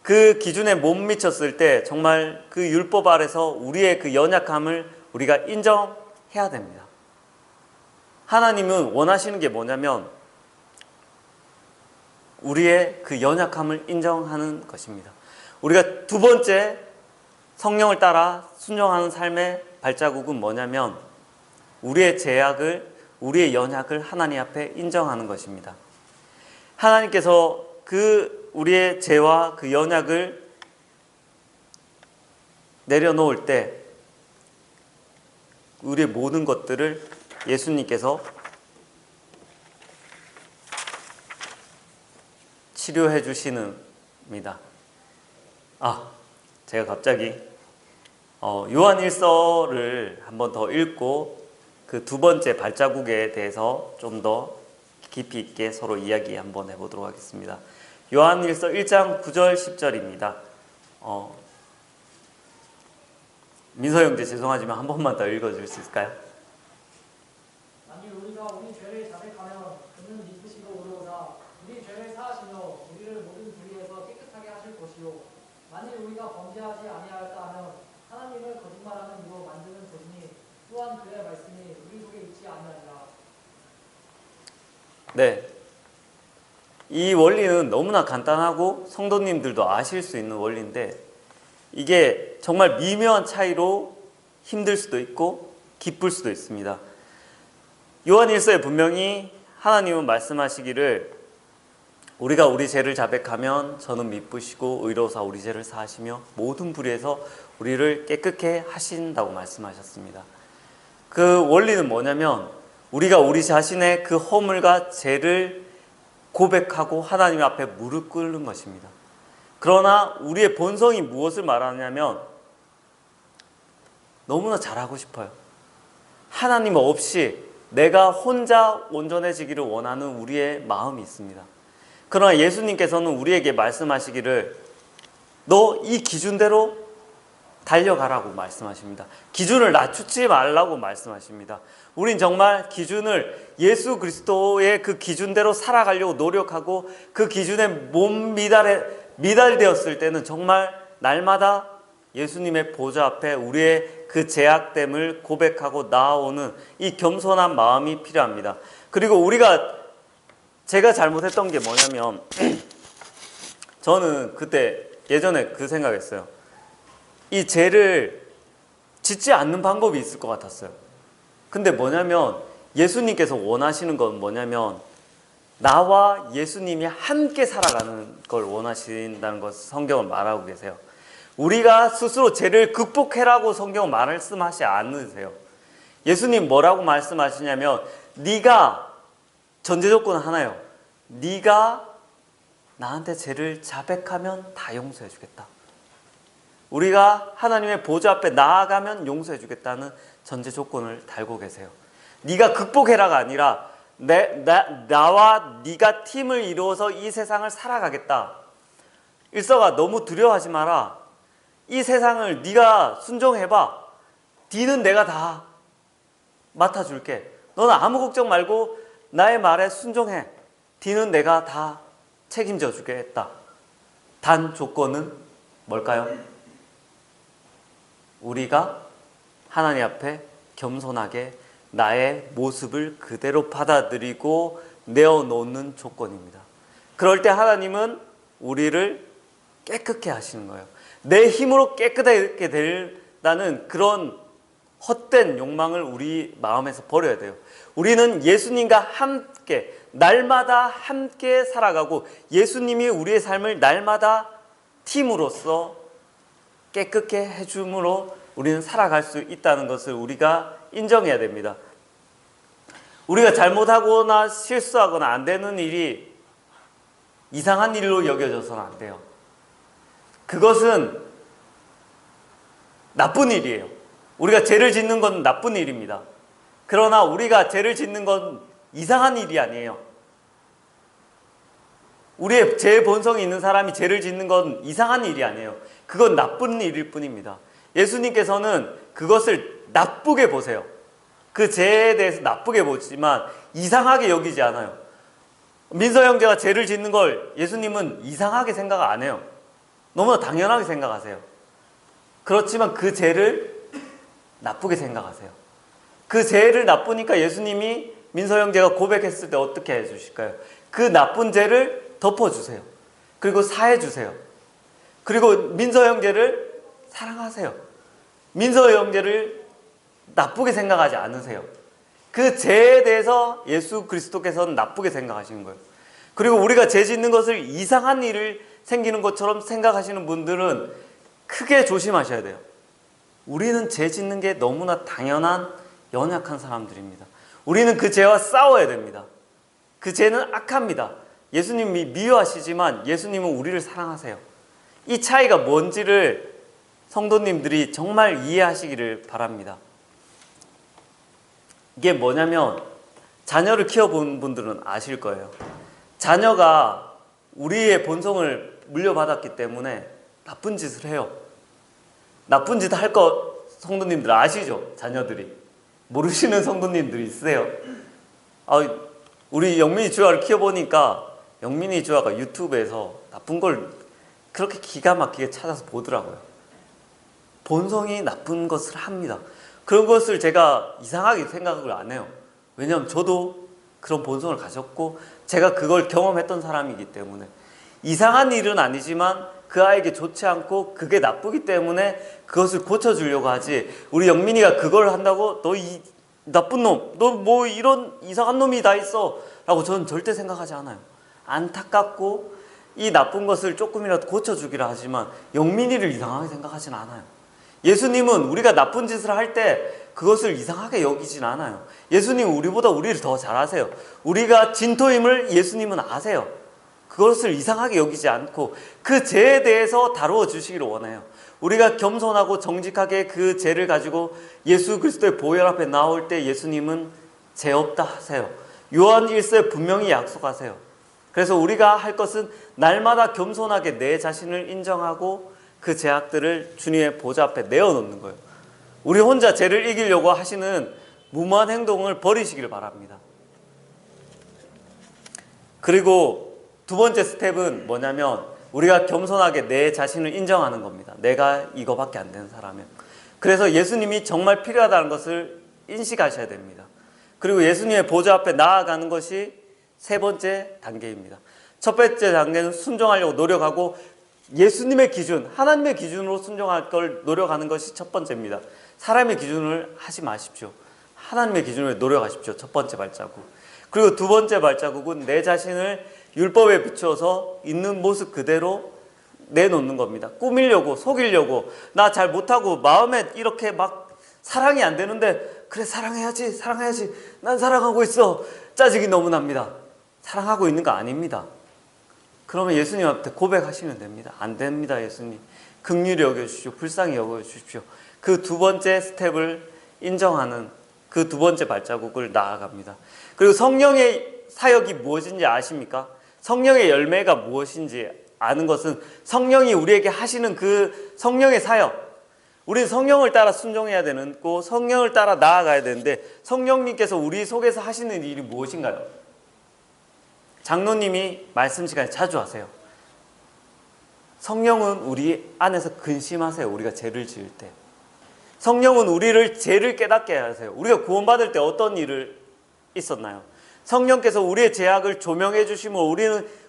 그 기준에 못 미쳤을 때 정말 그 율법 아래서 우리의 그 연약함을 우리가 인정해야 됩니다. 하나님은 원하시는 게 뭐냐면 우리의 그 연약함을 인정하는 것입니다. 우리가 두 번째 성령을 따라 순종하는 삶의 발자국은 뭐냐면 우리의 죄악을, 우리의 연약을 하나님 앞에 인정하는 것입니다. 하나님께서 그 우리의 죄와 그 연약을 내려놓을 때 우리의 모든 것들을 예수님께서 치료해 주시는입니다. 제가 갑자기 요한일서를 한번 더 읽고 그 두 번째 발자국에 대해서 좀 더 깊이 있게 서로 이야기 한번 해보도록 하겠습니다. 요한일서 1장 9절 10절입니다. 민서 형제 죄송하지만 한 번만 더 읽어줄 수 있을까요? 만일 우리가 우리 죄를 자백하면 그는 믿으시고 의로우사 우리 죄를 사하시며 우리를 모든 불의에서 깨끗하게 하실 것이요 만일 우리가 범죄하지 아니하였다 하면 하나님을 거짓말하는 이로 만드는 것이니 또한 그의 말씀이 우리 속에 있지 아니하리라. 네. 이 원리는 너무나 간단하고 성도님들도 아실 수 있는 원리인데 이게 정말 미묘한 차이로 힘들 수도 있고 기쁠 수도 있습니다. 요한일서에 분명히 하나님은 말씀하시기를 우리가 우리 죄를 자백하면 저는 미쁘시고 의로우사 우리 죄를 사하시며 모든 불의에서 우리를 깨끗게 하신다고 말씀하셨습니다. 그 원리는 뭐냐면 우리가 우리 자신의 그 허물과 죄를 고백하고 하나님 앞에 무릎 꿇는 것입니다. 그러나 우리의 본성이 무엇을 말하냐면 너무나 잘하고 싶어요. 하나님 없이 내가 혼자 온전해지기를 원하는 우리의 마음이 있습니다. 그러나 예수님께서는 우리에게 말씀하시기를 너 이 기준대로 달려가라고 말씀하십니다. 기준을 낮추지 말라고 말씀하십니다. 우린 정말 기준을 예수 그리스도의 그 기준대로 살아가려고 노력하고 그 기준에 못 미달되었을 때는 정말 날마다 예수님의 보좌 앞에 우리의 그 죄악됨을 고백하고 나아오는 이 겸손한 마음이 필요합니다. 그리고 제가 잘못했던 게 뭐냐면 저는 그때 예전에 그 생각했어요. 이 죄를 짓지 않는 방법이 있을 것 같았어요. 근데 뭐냐면 예수님께서 원하시는 건 뭐냐면 나와 예수님이 함께 살아가는 걸 원하신다는 것을 성경은 말하고 계세요. 우리가 스스로 죄를 극복해라고 성경은 말씀하지 않으세요. 예수님 뭐라고 말씀하시냐면 네가 전제 조건은 하나예요. 네가 나한테 죄를 자백하면 다 용서해 주겠다. 우리가 하나님의 보좌 앞에 나아가면 용서해 주겠다는 전제 조건을 달고 계세요. 네가 극복해라가 아니라 나와 네가 팀을 이루어서 이 세상을 살아가겠다. 일서가 너무 두려워하지 마라. 이 세상을 네가 순종해봐. 뒤는 내가 다 맡아줄게. 너는 아무 걱정 말고 나의 말에 순종해. 뒤는 내가 다 책임져 주겠다. 단 조건은 뭘까요? 우리가 하나님 앞에 겸손하게 나의 모습을 그대로 받아들이고 내어놓는 조건입니다. 그럴 때 하나님은 우리를 깨끗게 하시는 거예요. 내 힘으로 깨끗하게 된다는 그런 헛된 욕망을 우리 마음에서 버려야 돼요. 우리는 예수님과 함께 날마다 함께 살아가고 예수님이 우리의 삶을 날마다 팀으로서 깨끗게 해줌으로 우리는 살아갈 수 있다는 것을 우리가 인정해야 됩니다. 우리가 잘못하거나 실수하거나 안 되는 일이 이상한 일로 여겨져서는 안 돼요. 그것은 나쁜 일이에요. 우리가 죄를 짓는 건 나쁜 일입니다. 그러나 우리가 죄를 짓는 건 이상한 일이 아니에요. 우리의 죄 본성이 있는 사람이 죄를 짓는 건 이상한 일이 아니에요. 그건 나쁜 일일 뿐입니다. 예수님께서는 그것을 나쁘게 보세요. 그 죄에 대해서 나쁘게 보지만 이상하게 여기지 않아요. 민서 형제가 죄를 짓는 걸 예수님은 이상하게 생각 안 해요. 너무나 당연하게 생각하세요. 그렇지만 그 죄를 나쁘게 생각하세요. 그 죄를 나쁘니까 예수님이 민서 형제가 고백했을 때 어떻게 해주실까요? 그 나쁜 죄를 덮어주세요. 그리고 사해주세요. 그리고 민서 형제를 사랑하세요. 민서 형제를 나쁘게 생각하지 않으세요. 그 죄에 대해서 예수 그리스도께서는 나쁘게 생각하시는 거예요. 그리고 우리가 죄 짓는 것을 이상한 일을 생기는 것처럼 생각하시는 분들은 크게 조심하셔야 돼요. 우리는 죄 짓는 게 너무나 당연한 연약한 사람들입니다. 우리는 그 죄와 싸워야 됩니다. 그 죄는 악합니다. 예수님이 미워하시지만 예수님은 우리를 사랑하세요. 이 차이가 뭔지를 성도님들이 정말 이해하시기를 바랍니다. 이게 뭐냐면 자녀를 키워본 분들은 아실 거예요. 자녀가 우리의 본성을 물려받았기 때문에 나쁜 짓을 해요. 나쁜 짓 할 것 성도님들 아시죠? 자녀들이 모르시는 성도님들이 있으세요. 우리 영민이 주아를 키워보니까 영민이 주아가 유튜브에서 나쁜 걸 그렇게 기가 막히게 찾아서 보더라고요. 본성이 나쁜 것을 합니다. 그런 것을 제가 이상하게 생각을 안 해요. 왜냐하면 저도 그런 본성을 가졌고 제가 그걸 경험했던 사람이기 때문에 이상한 일은 아니지만 그 아이에게 좋지 않고 그게 나쁘기 때문에 그것을 고쳐주려고 하지, 우리 영민이가 그걸 한다고 너 이 나쁜 놈, 너 뭐 이런 이상한 놈이 다 있어 라고 저는 절대 생각하지 않아요. 안타깝고 이 나쁜 것을 조금이라도 고쳐주기라 하지만 영민이를 이상하게 생각하진 않아요. 예수님은 우리가 나쁜 짓을 할 때 그것을 이상하게 여기진 않아요. 예수님은 우리보다 우리를 더 잘 아세요. 우리가 진토임을 예수님은 아세요. 그것을 이상하게 여기지 않고 그 죄에 대해서 다루어 주시기를 원해요. 우리가 겸손하고 정직하게 그 죄를 가지고 예수 그리스도의 보혈 앞에 나올 때 예수님은 죄 없다 하세요. 요한 1서에 분명히 약속하세요. 그래서 우리가 할 것은 날마다 겸손하게 내 자신을 인정하고 그 죄악들을 주님의 보좌 앞에 내어놓는 거예요. 우리 혼자 죄를 이기려고 하시는 무모한 행동을 버리시기를 바랍니다. 그리고 두 번째 스텝은 뭐냐면 우리가 겸손하게 내 자신을 인정하는 겁니다. 내가 이거밖에 안 되는 사람이에요. 그래서 예수님이 정말 필요하다는 것을 인식하셔야 됩니다. 그리고 예수님의 보좌 앞에 나아가는 것이 세 번째 단계입니다. 첫 번째 단계는 순종하려고 노력하고 예수님의 기준, 하나님의 기준으로 순종할 걸 노력하는 것이 첫 번째입니다. 사람의 기준을 하지 마십시오. 하나님의 기준으로 노력하십시오. 첫 번째 발자국. 그리고 두 번째 발자국은 내 자신을 율법에 비추어서 있는 모습 그대로 내놓는 겁니다. 꾸미려고, 속이려고, 나 잘 못하고 마음에 이렇게 막 사랑이 안 되는데 그래 사랑해야지, 사랑해야지, 난 사랑하고 있어, 짜증이 너무 납니다. 사랑하고 있는 거 아닙니다. 그러면 예수님 앞에 고백하시면 됩니다. 안 됩니다. 예수님 긍휼히 여겨주십시오, 불쌍히 여겨주십시오. 그 두 번째 스텝을 인정하는 그 두 번째 발자국을 나아갑니다. 그리고 성령의 사역이 무엇인지 아십니까? 성령의 열매가 무엇인지 아는 것은 성령이 우리에게 하시는 그 성령의 사역, 우리는 성령을 따라 순종해야 되고 성령을 따라 나아가야 되는데 성령님께서 우리 속에서 하시는 일이 무엇인가요? 장로님이 말씀 시간에 자주 하세요. 성령은 우리 안에서 근심하세요. 우리가 죄를 지을 때 성령은 우리를 죄를 깨닫게 하세요. 우리가 구원받을 때 어떤 일을 있었나요? 성령께서 우리의 죄악을 조명해 주심으로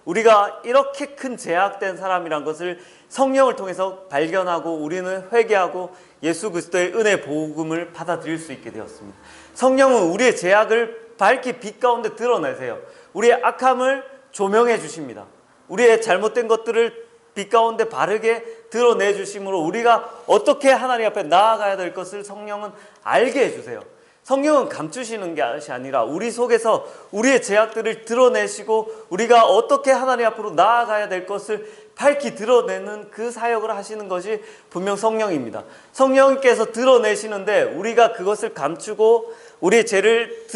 우리가 이렇게 큰 죄악된 사람이란 것을 성령을 통해서 발견하고 우리는 회개하고 예수 그리스도의 은혜 복음을 받아들일 수 있게 되었습니다. 성령은 우리의 죄악을 밝히 빛 가운데 드러내세요. 우리의 악함을 조명해 주십니다. 우리의 잘못된 것들을 빛 가운데 바르게 드러내 주심으로 우리가 어떻게 하나님 앞에 나아가야 될 것을 성령은 알게 해주세요. 성령은 감추시는 것이 아니라 우리 속에서 우리의 죄악들을 드러내시고 우리가 어떻게 하나님 앞으로 나아가야 될 것을 밝히 드러내는 그 사역을 하시는 것이 분명 성령입니다. 성령께서 드러내시는데 우리가 그것을 감추고 우리의 죄를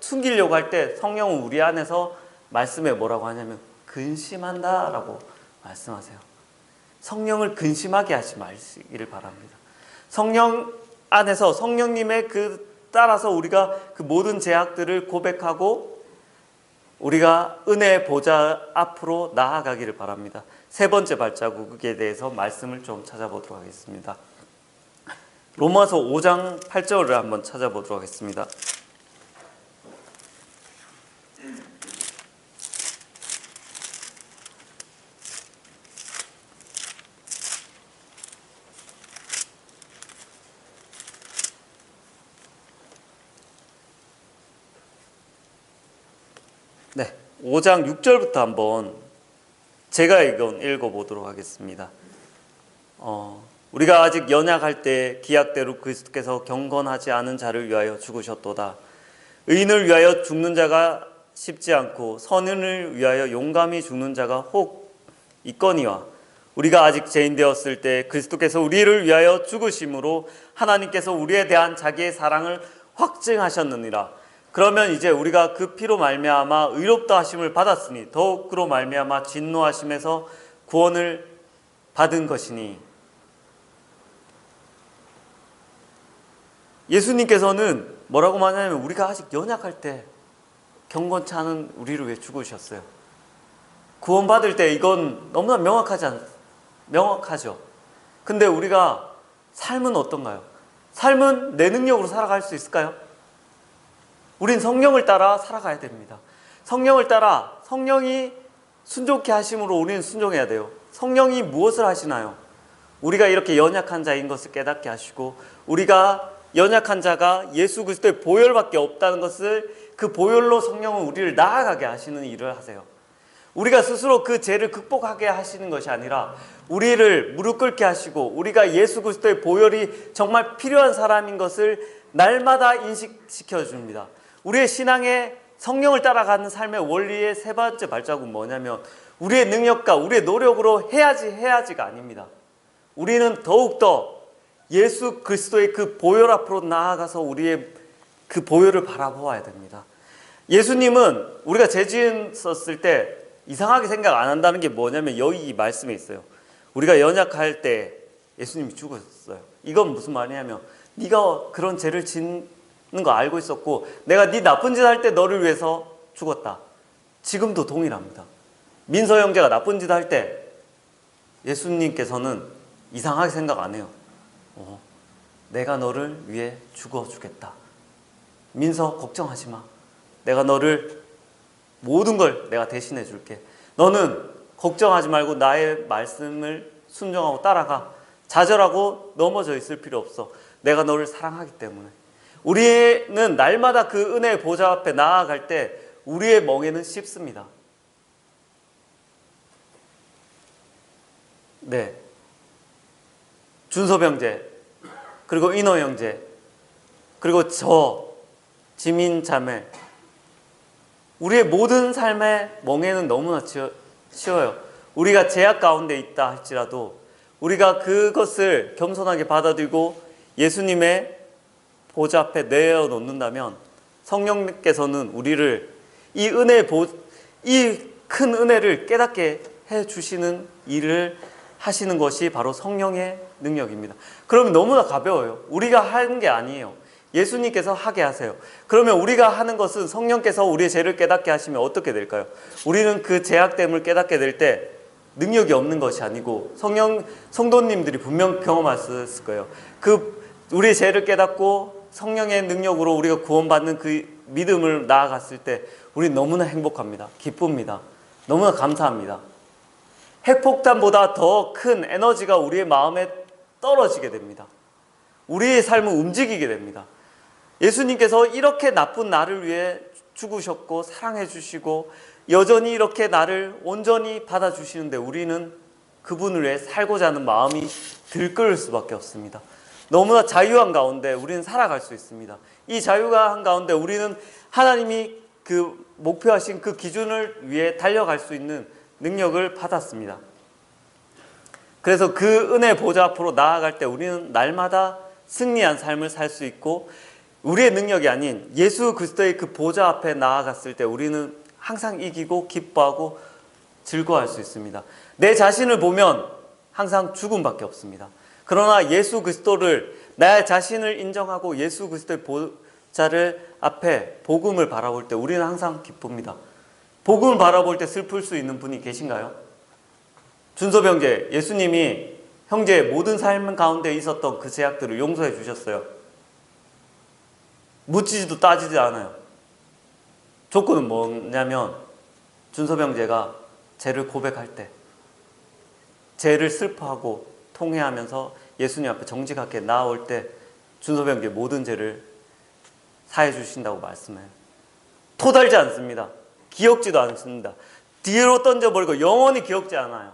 숨기려고 할 때 성령은 우리 안에서 말씀에 뭐라고 하냐면 근심한다 라고 말씀하세요. 성령을 근심하게 하지 마시기를 바랍니다. 성령 안에서 성령님의 따라서 우리가 그 모든 죄악들을 고백하고 우리가 은혜의 보좌 앞으로 나아가기를 바랍니다. 세 번째 발자국에 대해서 말씀을 좀 찾아보도록 하겠습니다. 로마서 5장 8절을 한번 찾아보도록 하겠습니다. 네, 5장 6절부터 한번 제가 읽어보도록 하겠습니다. 우리가 아직 연약할 때 기약대로 그리스도께서 경건하지 않은 자를 위하여 죽으셨도다. 의인을 위하여 죽는 자가 쉽지 않고 선인을 위하여 용감히 죽는 자가 혹 있거니와 우리가 아직 죄인 되었을 때 그리스도께서 우리를 위하여 죽으심으로 하나님께서 우리에 대한 자기의 사랑을 확증하셨느니라. 그러면 이제 우리가 그 피로 말미암아 의롭다 하심을 받았으니 더욱 그로 말미암아 진노하심에서 구원을 받은 것이니 예수님께서는 뭐라고 말하냐면 우리가 아직 연약할 때 경건치 않은 우리를 위해 죽으셨어요. 구원받을 때 이건 너무나 명확하죠. 근데 우리가 삶은 어떤가요? 삶은 내 능력으로 살아갈 수 있을까요? 우린 성령을 따라 살아가야 됩니다. 성령을 따라 성령이 순종케 하심으로 우리는 순종해야 돼요. 성령이 무엇을 하시나요? 우리가 이렇게 연약한 자인 것을 깨닫게 하시고 우리가 연약한 자가 예수 그리스도의 보혈밖에 없다는 것을 그 보혈로 성령은 우리를 나아가게 하시는 일을 하세요. 우리가 스스로 그 죄를 극복하게 하시는 것이 아니라 우리를 무릎 꿇게 하시고 우리가 예수 그리스도의 보혈이 정말 필요한 사람인 것을 날마다 인식시켜 줍니다. 우리의 신앙의 성령을 따라가는 삶의 원리의 세 번째 발자국은 뭐냐면 우리의 능력과 우리의 노력으로 해야지가 아닙니다. 우리는 더욱더 예수 그리스도의 그 보혈 앞으로 나아가서 우리의 그 보혈을 바라보아야 됩니다. 예수님은 우리가 죄 지었을 때 이상하게 생각 안 한다는 게 뭐냐면 여기 이 말씀에 있어요. 우리가 연약할 때 예수님이 죽으셨어요. 이건 무슨 말이냐면 네가 그런 죄를 짓는 거 알고 있었고 내가 네 나쁜 짓 할 때 너를 위해서 죽었다. 지금도 동일합니다. 민서 형제가 나쁜 짓 할 때 예수님께서는 이상하게 생각 안 해요. 내가 너를 위해 죽어주겠다. 민서 걱정하지 마. 내가 너를 모든 걸 내가 대신해 줄게. 너는 걱정하지 말고 나의 말씀을 순종하고 따라가. 좌절하고 넘어져 있을 필요 없어. 내가 너를 사랑하기 때문에. 우리는 날마다 그 은혜의 보좌 앞에 나아갈 때 우리의 멍에는 씹습니다. 네. 준섭 형제, 그리고 인호 형제, 그리고 저, 지민 자매, 우리의 모든 삶의 멍에는 너무나 쉬워요. 우리가 제약 가운데 있다 할지라도 우리가 그것을 겸손하게 받아들이고 예수님의 보좌 앞에 내어놓는다면 성령님께서는 우리를 이 큰 은혜를 깨닫게 해주시는 일을 하시는 것이 바로 성령의 능력입니다. 그러면 너무나 가벼워요. 우리가 하는 게 아니에요. 예수님께서 하게 하세요. 그러면 우리가 하는 것은 성령께서 우리의 죄를 깨닫게 하시면 어떻게 될까요? 우리는 그 죄악됨을 깨닫게 될 때 능력이 없는 것이 아니고 성도님들이 분명 경험하셨을 거예요. 우리의 죄를 깨닫고 성령의 능력으로 우리가 구원받는 그 믿음을 나아갔을 때 우리 너무나 행복합니다. 기쁩니다. 너무나 감사합니다. 핵폭탄보다 더 큰 에너지가 우리의 마음에 떨어지게 됩니다. 우리의 삶은 움직이게 됩니다. 예수님께서 이렇게 나쁜 나를 위해 죽으셨고 사랑해 주시고 여전히 이렇게 나를 온전히 받아주시는데 우리는 그분을 위해 살고자 하는 마음이 들끓을 수밖에 없습니다. 너무나 자유한 가운데 우리는 살아갈 수 있습니다. 이 자유한 가운데 우리는 하나님이 그 목표하신 그 기준을 위해 달려갈 수 있는 능력을 받았습니다. 그래서 그 은혜 보좌 앞으로 나아갈 때 우리는 날마다 승리한 삶을 살 수 있고 우리의 능력이 아닌 예수 그리스도의 그 보좌 앞에 나아갔을 때 우리는 항상 이기고 기뻐하고 즐거워할 수 있습니다. 내 자신을 보면 항상 죽음밖에 없습니다. 그러나 예수 그리스도를 내 자신을 인정하고 예수 그리스도의 보좌를 앞에 복음을 바라볼 때 우리는 항상 기쁩니다. 복음을 바라볼 때 슬플 수 있는 분이 계신가요? 준섭 형제, 예수님이 형제의 모든 삶 가운데 있었던 그 죄악들을 용서해 주셨어요. 묻지도 따지지 않아요. 조건은 뭐냐면 준섭 형제가 죄를 고백할 때 죄를 슬퍼하고 통회하면서 예수님 앞에 정직하게 나아올 때 준섭 형제 모든 죄를 사해 주신다고 말씀해요. 토달지 않습니다. 기억지도 않습니다. 뒤로 던져버리고 영원히 기억지 않아요.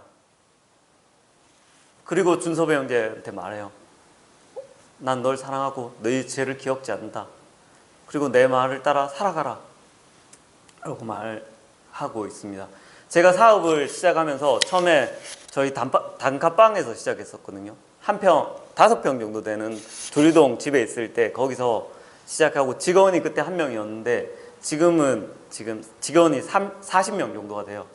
그리고 준섭 형제한테 말해요. 난 널 사랑하고 너희 죄를 기억지 않는다. 그리고 내 말을 따라 살아가라 라고 말하고 있습니다. 제가 사업을 시작하면서 처음에 저희 단칸방에서 시작했었거든요. 5평 정도 되는 조리동 집에 있을 때 거기서 시작하고 직원이 그때 1명이었는데 지금 직원이 40명 정도가 돼요.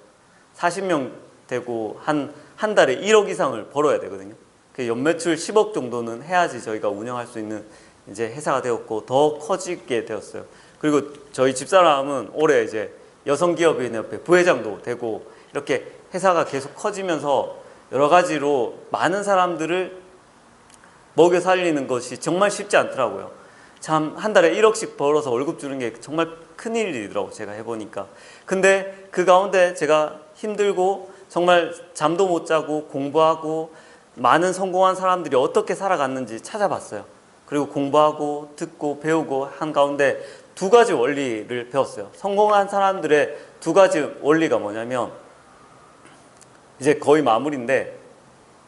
40명 되고 한 달에 1억 이상을 벌어야 되거든요. 그 연매출 10억 정도는 해야지 저희가 운영할 수 있는 이제 회사가 되었고 더 커지게 되었어요. 그리고 저희 집사람은 올해 이제 여성기업인협회 부회장도 되고 이렇게 회사가 계속 커지면서 여러 가지로 많은 사람들을 먹여 살리는 것이 정말 쉽지 않더라고요. 참 한 달에 1억씩 벌어서 월급 주는 게 정말 큰일이더라고요. 제가 해보니까. 근데 그 가운데 제가 힘들고 정말 잠도 못 자고 공부하고 많은 성공한 사람들이 어떻게 살아갔는지 찾아봤어요. 그리고 공부하고 듣고 배우고 한 가운데 두 가지 원리를 배웠어요. 성공한 사람들의 두 가지 원리가 뭐냐면 이제 거의 마무리인데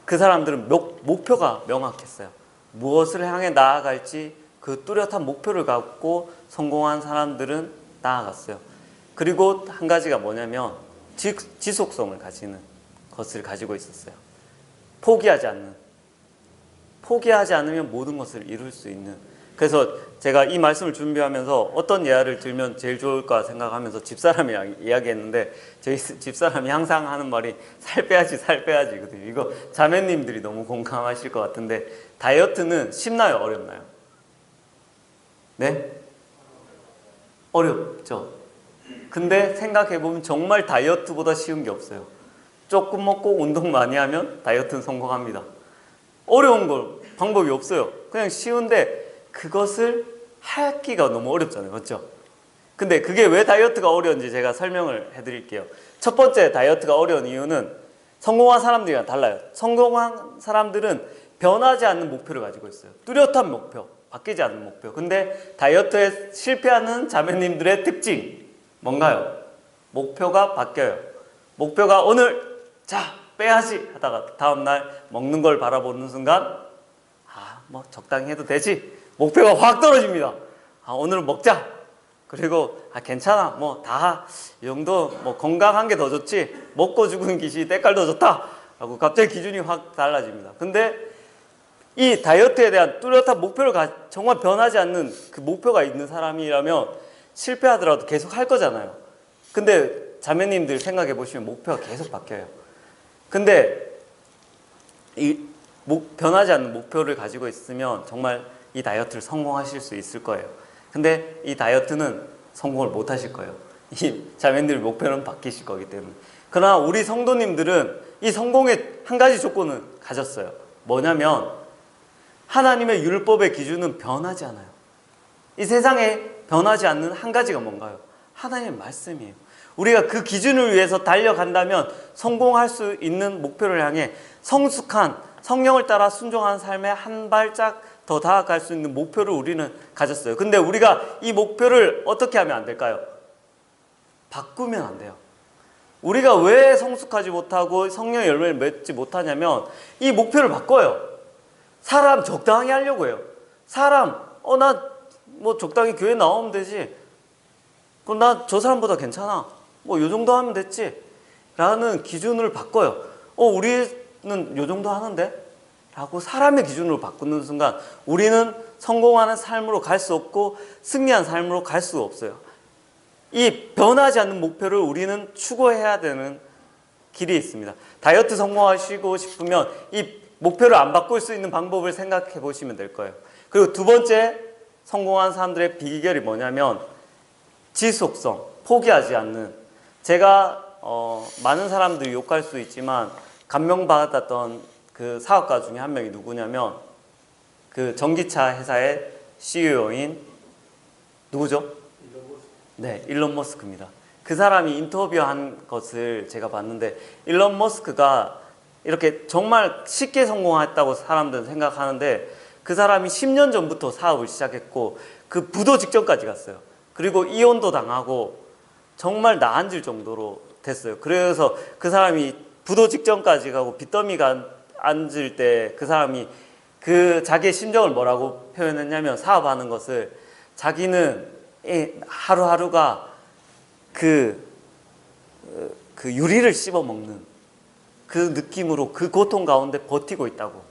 그 사람들은 목표가 명확했어요. 무엇을 향해 나아갈지 그 뚜렷한 목표를 갖고 성공한 사람들은 나아갔어요. 그리고 한 가지가 뭐냐면 지속성을 가지는 것을 가지고 있었어요. 포기하지 않으면 모든 것을 이룰 수 있는. 그래서 제가 이 말씀을 준비하면서 어떤 예화를 들면 제일 좋을까 생각하면서 집사람이랑 이야기했는데 저희 집사람이 항상 하는 말이 살 빼야지거든요. 이거 자매님들이 너무 공감하실 것 같은데 다이어트는 쉽나요? 어렵나요? 네? 어렵죠. 근데 생각해보면 정말 다이어트보다 쉬운 게 없어요. 조금 먹고 운동 많이 하면 다이어트는 성공합니다. 어려운 걸 방법이 없어요. 그냥 쉬운데 그것을 하기가 너무 어렵잖아요. 맞죠? 근데 그게 왜 다이어트가 어려운지 제가 설명을 해드릴게요. 첫 번째 다이어트가 어려운 이유는 성공한 사람들이랑 달라요. 성공한 사람들은 변하지 않는 목표를 가지고 있어요. 뚜렷한 목표, 바뀌지 않는 목표. 근데 다이어트에 실패하는 자매님들의 특징 뭔가요? 목표가 바뀌어요. 목표가 오늘 자 빼야지 하다가 다음날 먹는 걸 바라보는 순간 뭐 적당히 해도 되지. 목표가 확 떨어집니다. 오늘은 먹자. 그리고 괜찮아. 뭐 다 이 정도 뭐 건강한 게 더 좋지. 먹고 죽은 기시 때깔 더 좋다. 하고 갑자기 기준이 확 달라집니다. 근데 이 다이어트에 대한 뚜렷한 목표를 정말 변하지 않는 그 목표가 있는 사람이라면 실패하더라도 계속 할 거잖아요. 근데 자매님들 생각해 보시면 목표가 계속 바뀌어요. 근데 변하지 않는 목표를 가지고 있으면 정말 이 다이어트를 성공하실 수 있을 거예요. 근데 이 다이어트는 성공을 못 하실 거예요. 이 자매님들 목표는 바뀌실 거기 때문에. 그러나 우리 성도님들은 이 성공의 한 가지 조건을 가졌어요. 뭐냐면 하나님의 율법의 기준은 변하지 않아요. 이 세상에 변하지 않는 한 가지가 뭔가요? 하나님의 말씀이에요. 우리가 그 기준을 위해서 달려간다면 성공할 수 있는 목표를 향해 성숙한 성령을 따라 순종한 삶에 한 발짝 더 다가갈 수 있는 목표를 우리는 가졌어요. 근데 우리가 이 목표를 어떻게 하면 안 될까요? 바꾸면 안 돼요. 우리가 왜 성숙하지 못하고 성령의 열매를 맺지 못하냐면 이 목표를 바꿔요. 사람 적당히 하려고 해요. 사람 나 뭐 적당히 교회 나오면 되지. 그럼 나 저 사람보다 괜찮아. 뭐 요 정도 하면 됐지. 라는 기준을 바꿔요. 우리는 요 정도 하는데? 라고 사람의 기준으로 바꾸는 순간 우리는 성공하는 삶으로 갈 수 없고 승리한 삶으로 갈 수 없어요. 이 변하지 않는 목표를 우리는 추구해야 되는 길이 있습니다. 다이어트 성공하시고 싶으면 이 목표를 안 바꿀 수 있는 방법을 생각해 보시면 될 거예요. 그리고 두 번째 성공한 사람들의 비결이 뭐냐면 지속성, 포기하지 않는. 제가 많은 사람들이 욕할 수 있지만 감명받았던 그 사업가 중에 한 명이 누구냐면 그 전기차 회사의 CEO인 누구죠? 네, 일론 머스크입니다. 그 사람이 인터뷰한 것을 제가 봤는데 일론 머스크가 이렇게 정말 쉽게 성공했다고 사람들은 생각하는데 그 사람이 10년 전부터 사업을 시작했고 그 부도 직전까지 갔어요. 그리고 이혼도 당하고 정말 나앉을 정도로 됐어요. 그래서 그 사람이 부도 직전까지 가고 빚더미가 앉을 때 그 사람이 그 자기의 심정을 뭐라고 표현했냐면 사업하는 것을 자기는 하루하루가 그 유리를 씹어먹는 그 느낌으로 그 고통 가운데 버티고 있다고.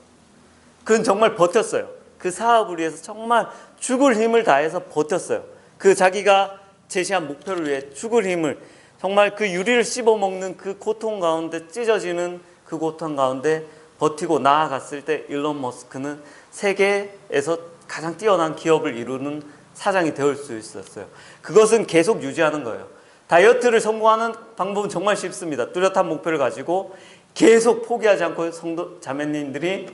그는 정말 버텼어요. 그 사업을 위해서 정말 죽을 힘을 다해서 버텼어요. 그 자기가 제시한 목표를 위해 죽을 힘을 정말 그 유리를 씹어먹는 그 고통 가운데 찢어지는 그 고통 가운데 버티고 나아갔을 때 일론 머스크는 세계에서 가장 뛰어난 기업을 이루는 사장이 될 수 있었어요. 그것은 계속 유지하는 거예요. 다이어트를 성공하는 방법은 정말 쉽습니다. 뚜렷한 목표를 가지고 계속 포기하지 않고 성도 자매님들이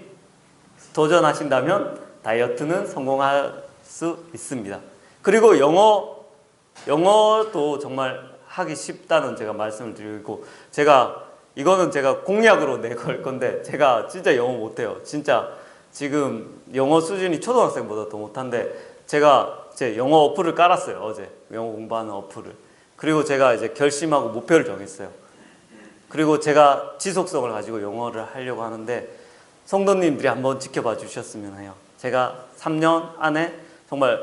도전하신다면 다이어트는 성공할 수 있습니다. 그리고 영어도 정말 하기 쉽다는 제가 말씀을 드리고, 이거는 제가 공약으로 내걸 건데, 제가 진짜 영어 못해요. 진짜 지금 영어 수준이 초등학생보다 더 못한데, 제가 제 영어 어플을 깔았어요. 어제 영어 공부하는 어플을. 그리고 제가 이제 결심하고 목표를 정했어요. 그리고 제가 지속성을 가지고 영어를 하려고 하는데, 성도님들이 한번 지켜봐 주셨으면 해요. 제가 3년 안에 정말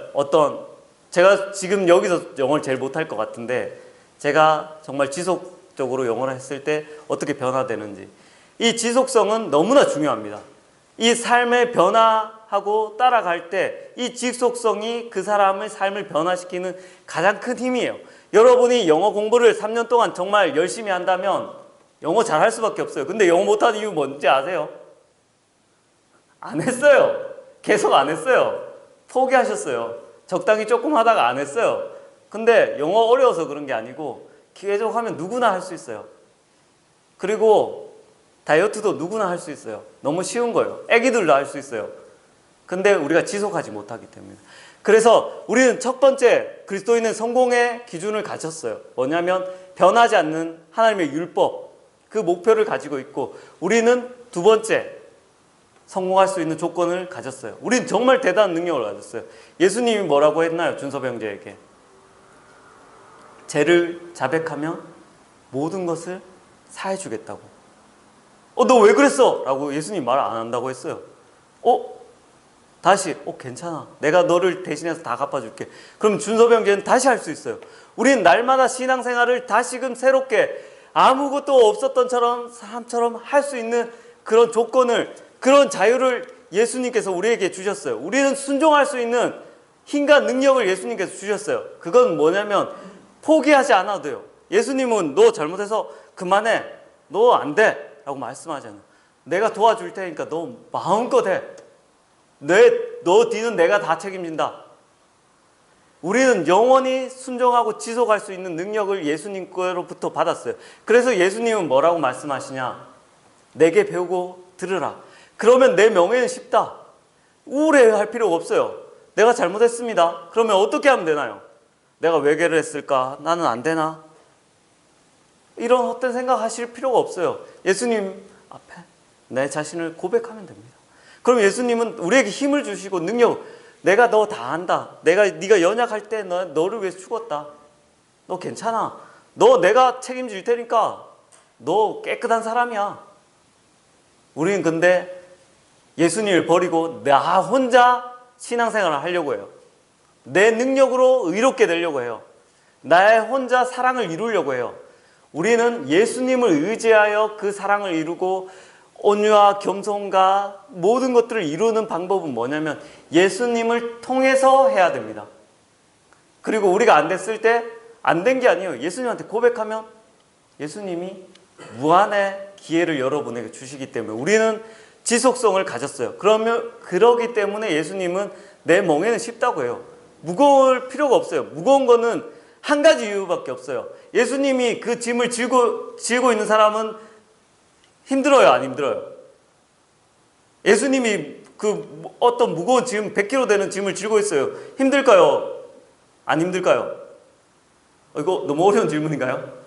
제가 지금 여기서 영어를 제일 못할 것 같은데, 제가 정말 지속적으로 영어를 했을 때 어떻게 변화되는지, 이 지속성은 너무나 중요합니다. 이 삶의 변화하고 따라갈 때 이 지속성이 그 사람의 삶을 변화시키는 가장 큰 힘이에요. 여러분이 영어 공부를 3년 동안 정말 열심히 한다면 영어 잘할 수밖에 없어요. 근데 영어 못하는 이유 뭔지 아세요? 안 했어요. 계속 안 했어요. 포기하셨어요. 적당히 조금 하다가 안 했어요. 근데 영어 어려워서 그런 게 아니고 계속 하면 누구나 할 수 있어요. 그리고 다이어트도 누구나 할 수 있어요. 너무 쉬운 거예요. 애기들도 할 수 있어요. 근데 우리가 지속하지 못하기 때문에. 그래서 우리는 첫 번째 그리스도인은 성공의 기준을 가졌어요. 뭐냐면 변하지 않는 하나님의 율법, 그 목표를 가지고 있고, 우리는 두 번째 성공할 수 있는 조건을 가졌어요. 우리는 정말 대단한 능력을 가졌어요. 예수님이 뭐라고 했나요? 준섭 형제에게 죄를 자백하면 모든 것을 사해 주겠다고. 너 왜 그랬어? 라고 예수님 말 안 한다고 했어요. 다시 괜찮아. 내가 너를 대신해서 다 갚아줄게. 그럼 준섭 형제는 다시 할 수 있어요. 우리는 날마다 신앙생활을 다시금 새롭게 아무것도 없었던 사람처럼 할 수 있는 그런 조건을, 그런 자유를 예수님께서 우리에게 주셨어요. 우리는 순종할 수 있는 힘과 능력을 예수님께서 주셨어요. 그건 뭐냐면 포기하지 않아도 돼요. 예수님은 너 잘못해서 그만해, 너 안 돼 라고 말씀하잖아요. 내가 도와줄 테니까 너 마음껏 해. 너 뒤는 내가 다 책임진다. 우리는 영원히 순종하고 지속할 수 있는 능력을 예수님께로부터 받았어요. 그래서 예수님은 뭐라고 말씀하시냐? 내게 배우고 들으라. 그러면 내 명예는 쉽다. 우울해할 필요가 없어요. 내가 잘못했습니다. 그러면 어떻게 하면 되나요? 내가 외계를 했을까? 나는 안 되나? 이런 헛된 생각 하실 필요가 없어요. 예수님 앞에 내 자신을 고백하면 됩니다. 그럼 예수님은 우리에게 힘을 주시고 능력, 내가 너 다 안다. 네가 연약할 때 너를 위해서 죽었다. 너 괜찮아. 내가 책임질 테니까 너 깨끗한 사람이야. 우리는 근데 예수님을 버리고 나 혼자 신앙생활을 하려고 해요. 내 능력으로 의롭게 되려고 해요. 나의 혼자 사랑을 이루려고 해요. 우리는 예수님을 의지하여 그 사랑을 이루고 온유와 겸손과 모든 것들을 이루는 방법은 뭐냐면 예수님을 통해서 해야 됩니다. 그리고 우리가 안 됐을 때 안 된 게 아니에요. 예수님한테 고백하면 예수님이 무한의 기회를 여러분에게 주시기 때문에 우리는 지속성을 가졌어요. 그러기 때문에 예수님은 내 멍에는 쉽다고 해요. 무거울 필요가 없어요. 무거운 거는 한 가지 이유밖에 없어요. 예수님이 그 짐을 지고 있는 사람은 힘들어요, 안 힘들어요? 예수님이 그 어떤 무거운 짐, 100kg 되는 짐을 지고 있어요. 힘들까요? 안 힘들까요? 이거 너무 어려운 질문인가요?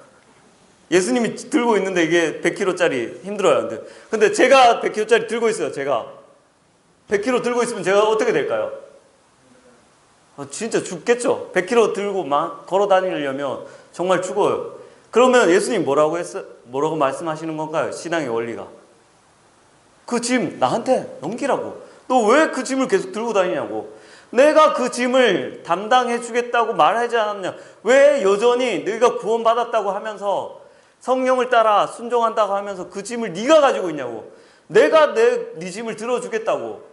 예수님이 들고 있는데 이게 100kg짜리 힘들어요, 안 돼요? 근데 제가 100kg짜리 들고 있어요, 제가. 100kg 들고 있으면 제가 어떻게 될까요? 진짜 죽겠죠? 100kg 들고 막 걸어 다니려면 정말 죽어요. 그러면 예수님 뭐라고 말씀하시는 건가요? 신앙의 원리가. 그 짐 나한테 넘기라고. 너 왜 그 짐을 계속 들고 다니냐고. 내가 그 짐을 담당해 주겠다고 말하지 않았냐. 왜 여전히 너희가 구원받았다고 하면서 성령을 따라 순종한다고 하면서 그 짐을 네가 가지고 있냐고. 내가 네 짐을 들어주겠다고.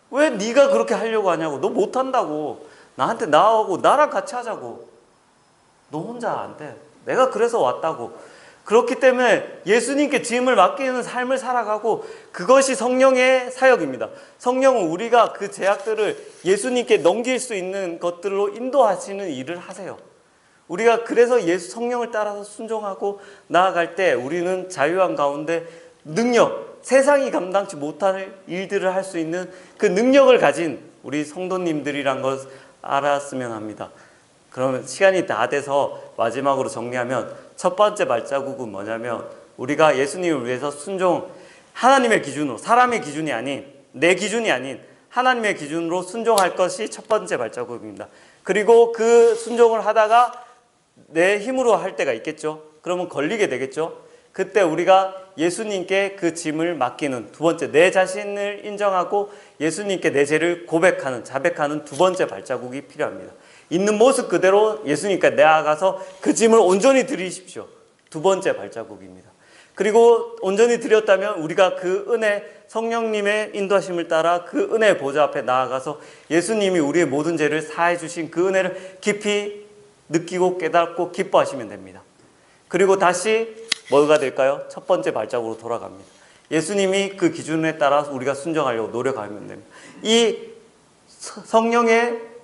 왜 네가 그렇게 하려고 하냐고. 너 못한다고. 나한테 나오고 나랑 같이 하자고. 너 혼자 안 돼. 내가 그래서 왔다고. 그렇기 때문에 예수님께 짐을 맡기는 삶을 살아가고 그것이 성령의 사역입니다. 성령은 우리가 그 제약들을 예수님께 넘길 수 있는 것들로 인도하시는 일을 하세요. 우리가 그래서 예수 성령을 따라서 순종하고 나아갈 때 우리는 자유한 가운데 능력, 세상이 감당치 못할 일들을 할 수 있는 그 능력을 가진 우리 성도님들이란 것 알았으면 합니다. 그러면 시간이 다 돼서 마지막으로 정리하면 첫 번째 발자국은 뭐냐면 우리가 예수님을 위해서 순종, 하나님의 기준으로, 사람의 기준이 아닌, 내 기준이 아닌 하나님의 기준으로 순종할 것이 첫 번째 발자국입니다. 그리고 그 순종을 하다가 내 힘으로 할 때가 있겠죠. 그러면 걸리게 되겠죠. 그때 우리가 예수님께 그 짐을 맡기는 두 번째, 내 자신을 인정하고 예수님께 내 죄를 고백하는, 자백하는 두 번째 발자국이 필요합니다. 있는 모습 그대로 예수님께 나아가서 그 짐을 온전히 드리십시오. 두 번째 발자국입니다. 그리고 온전히 드렸다면 우리가 그 은혜, 성령님의 인도하심을 따라 그 은혜 보좌 앞에 나아가서 예수님이 우리의 모든 죄를 사해 주신 그 은혜를 깊이 느끼고 깨닫고 기뻐하시면 됩니다. 그리고 다시 뭐가 될까요? 첫 번째 발자국으로 돌아갑니다. 예수님이 그 기준에 따라 우리가 순종하려고 노력하면 됩니다. 이 성령의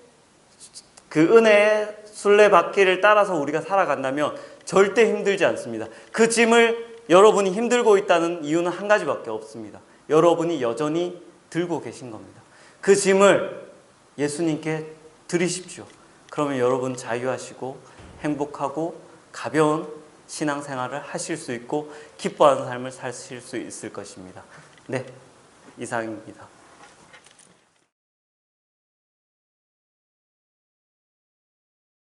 그 은혜의 순례바퀴를 따라서 우리가 살아간다면 절대 힘들지 않습니다. 그 짐을 여러분이 힘들고 있다는 이유는 한 가지밖에 없습니다. 여러분이 여전히 들고 계신 겁니다. 그 짐을 예수님께 드리십시오. 그러면 여러분 자유하시고 행복하고 가벼운 신앙생활을 하실 수 있고 기뻐하는 삶을 사실 수 있을 것입니다. 네, 이상입니다.